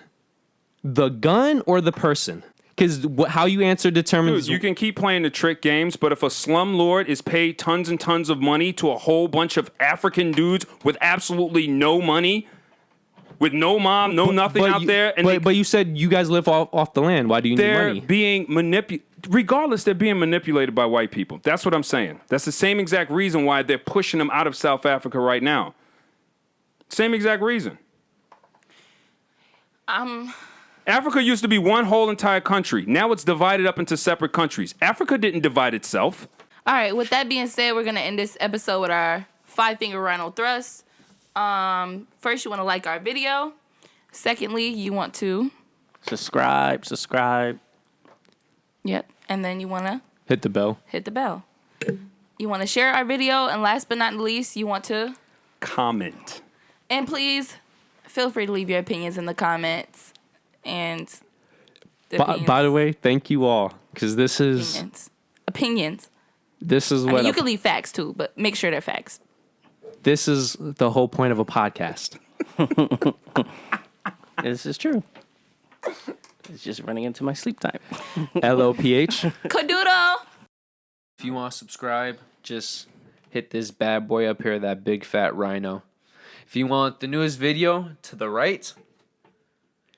The gun or the person? Because how you answer determines... Dude, you can keep playing the trick games, but if a slumlord is paid tons and tons of money to a whole bunch of African dudes with absolutely no money, with no mom, nothing out there... But you said you guys live off the land. Why do you need money? They're being manipulated. Regardless, they're being manipulated by white people. That's what I'm saying. That's the same exact reason why they're pushing them out of South Africa right now. Same exact reason. Africa used to be one whole entire country. Now it's divided up into separate countries. Africa didn't divide itself. All right, with that being said, we're going to end this episode with our 5-finger rhino thrust. First, you want to like our video. Secondly, you want to... Subscribe. Yep. And then you want to... Hit the bell. You want to share our video. And last but not least, you want to... Comment. And please, feel free to leave your opinions in the comments. And by the way, thank you all, because this is opinions. This is I mean, what you can leave facts too, but make sure they're facts. this is the whole point of a podcast. This is true. It's just running into my sleep time. LOPH. Cadoodle. If you want to subscribe, just hit this bad boy up here, that big fat rhino. If you want the newest video, to the right.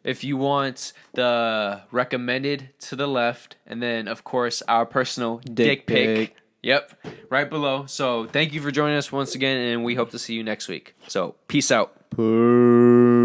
If you want the recommended, to the left. And then, of course, our personal dick pic. Yep, right below. So thank you for joining us once again, and we hope to see you next week. So peace out. Peace.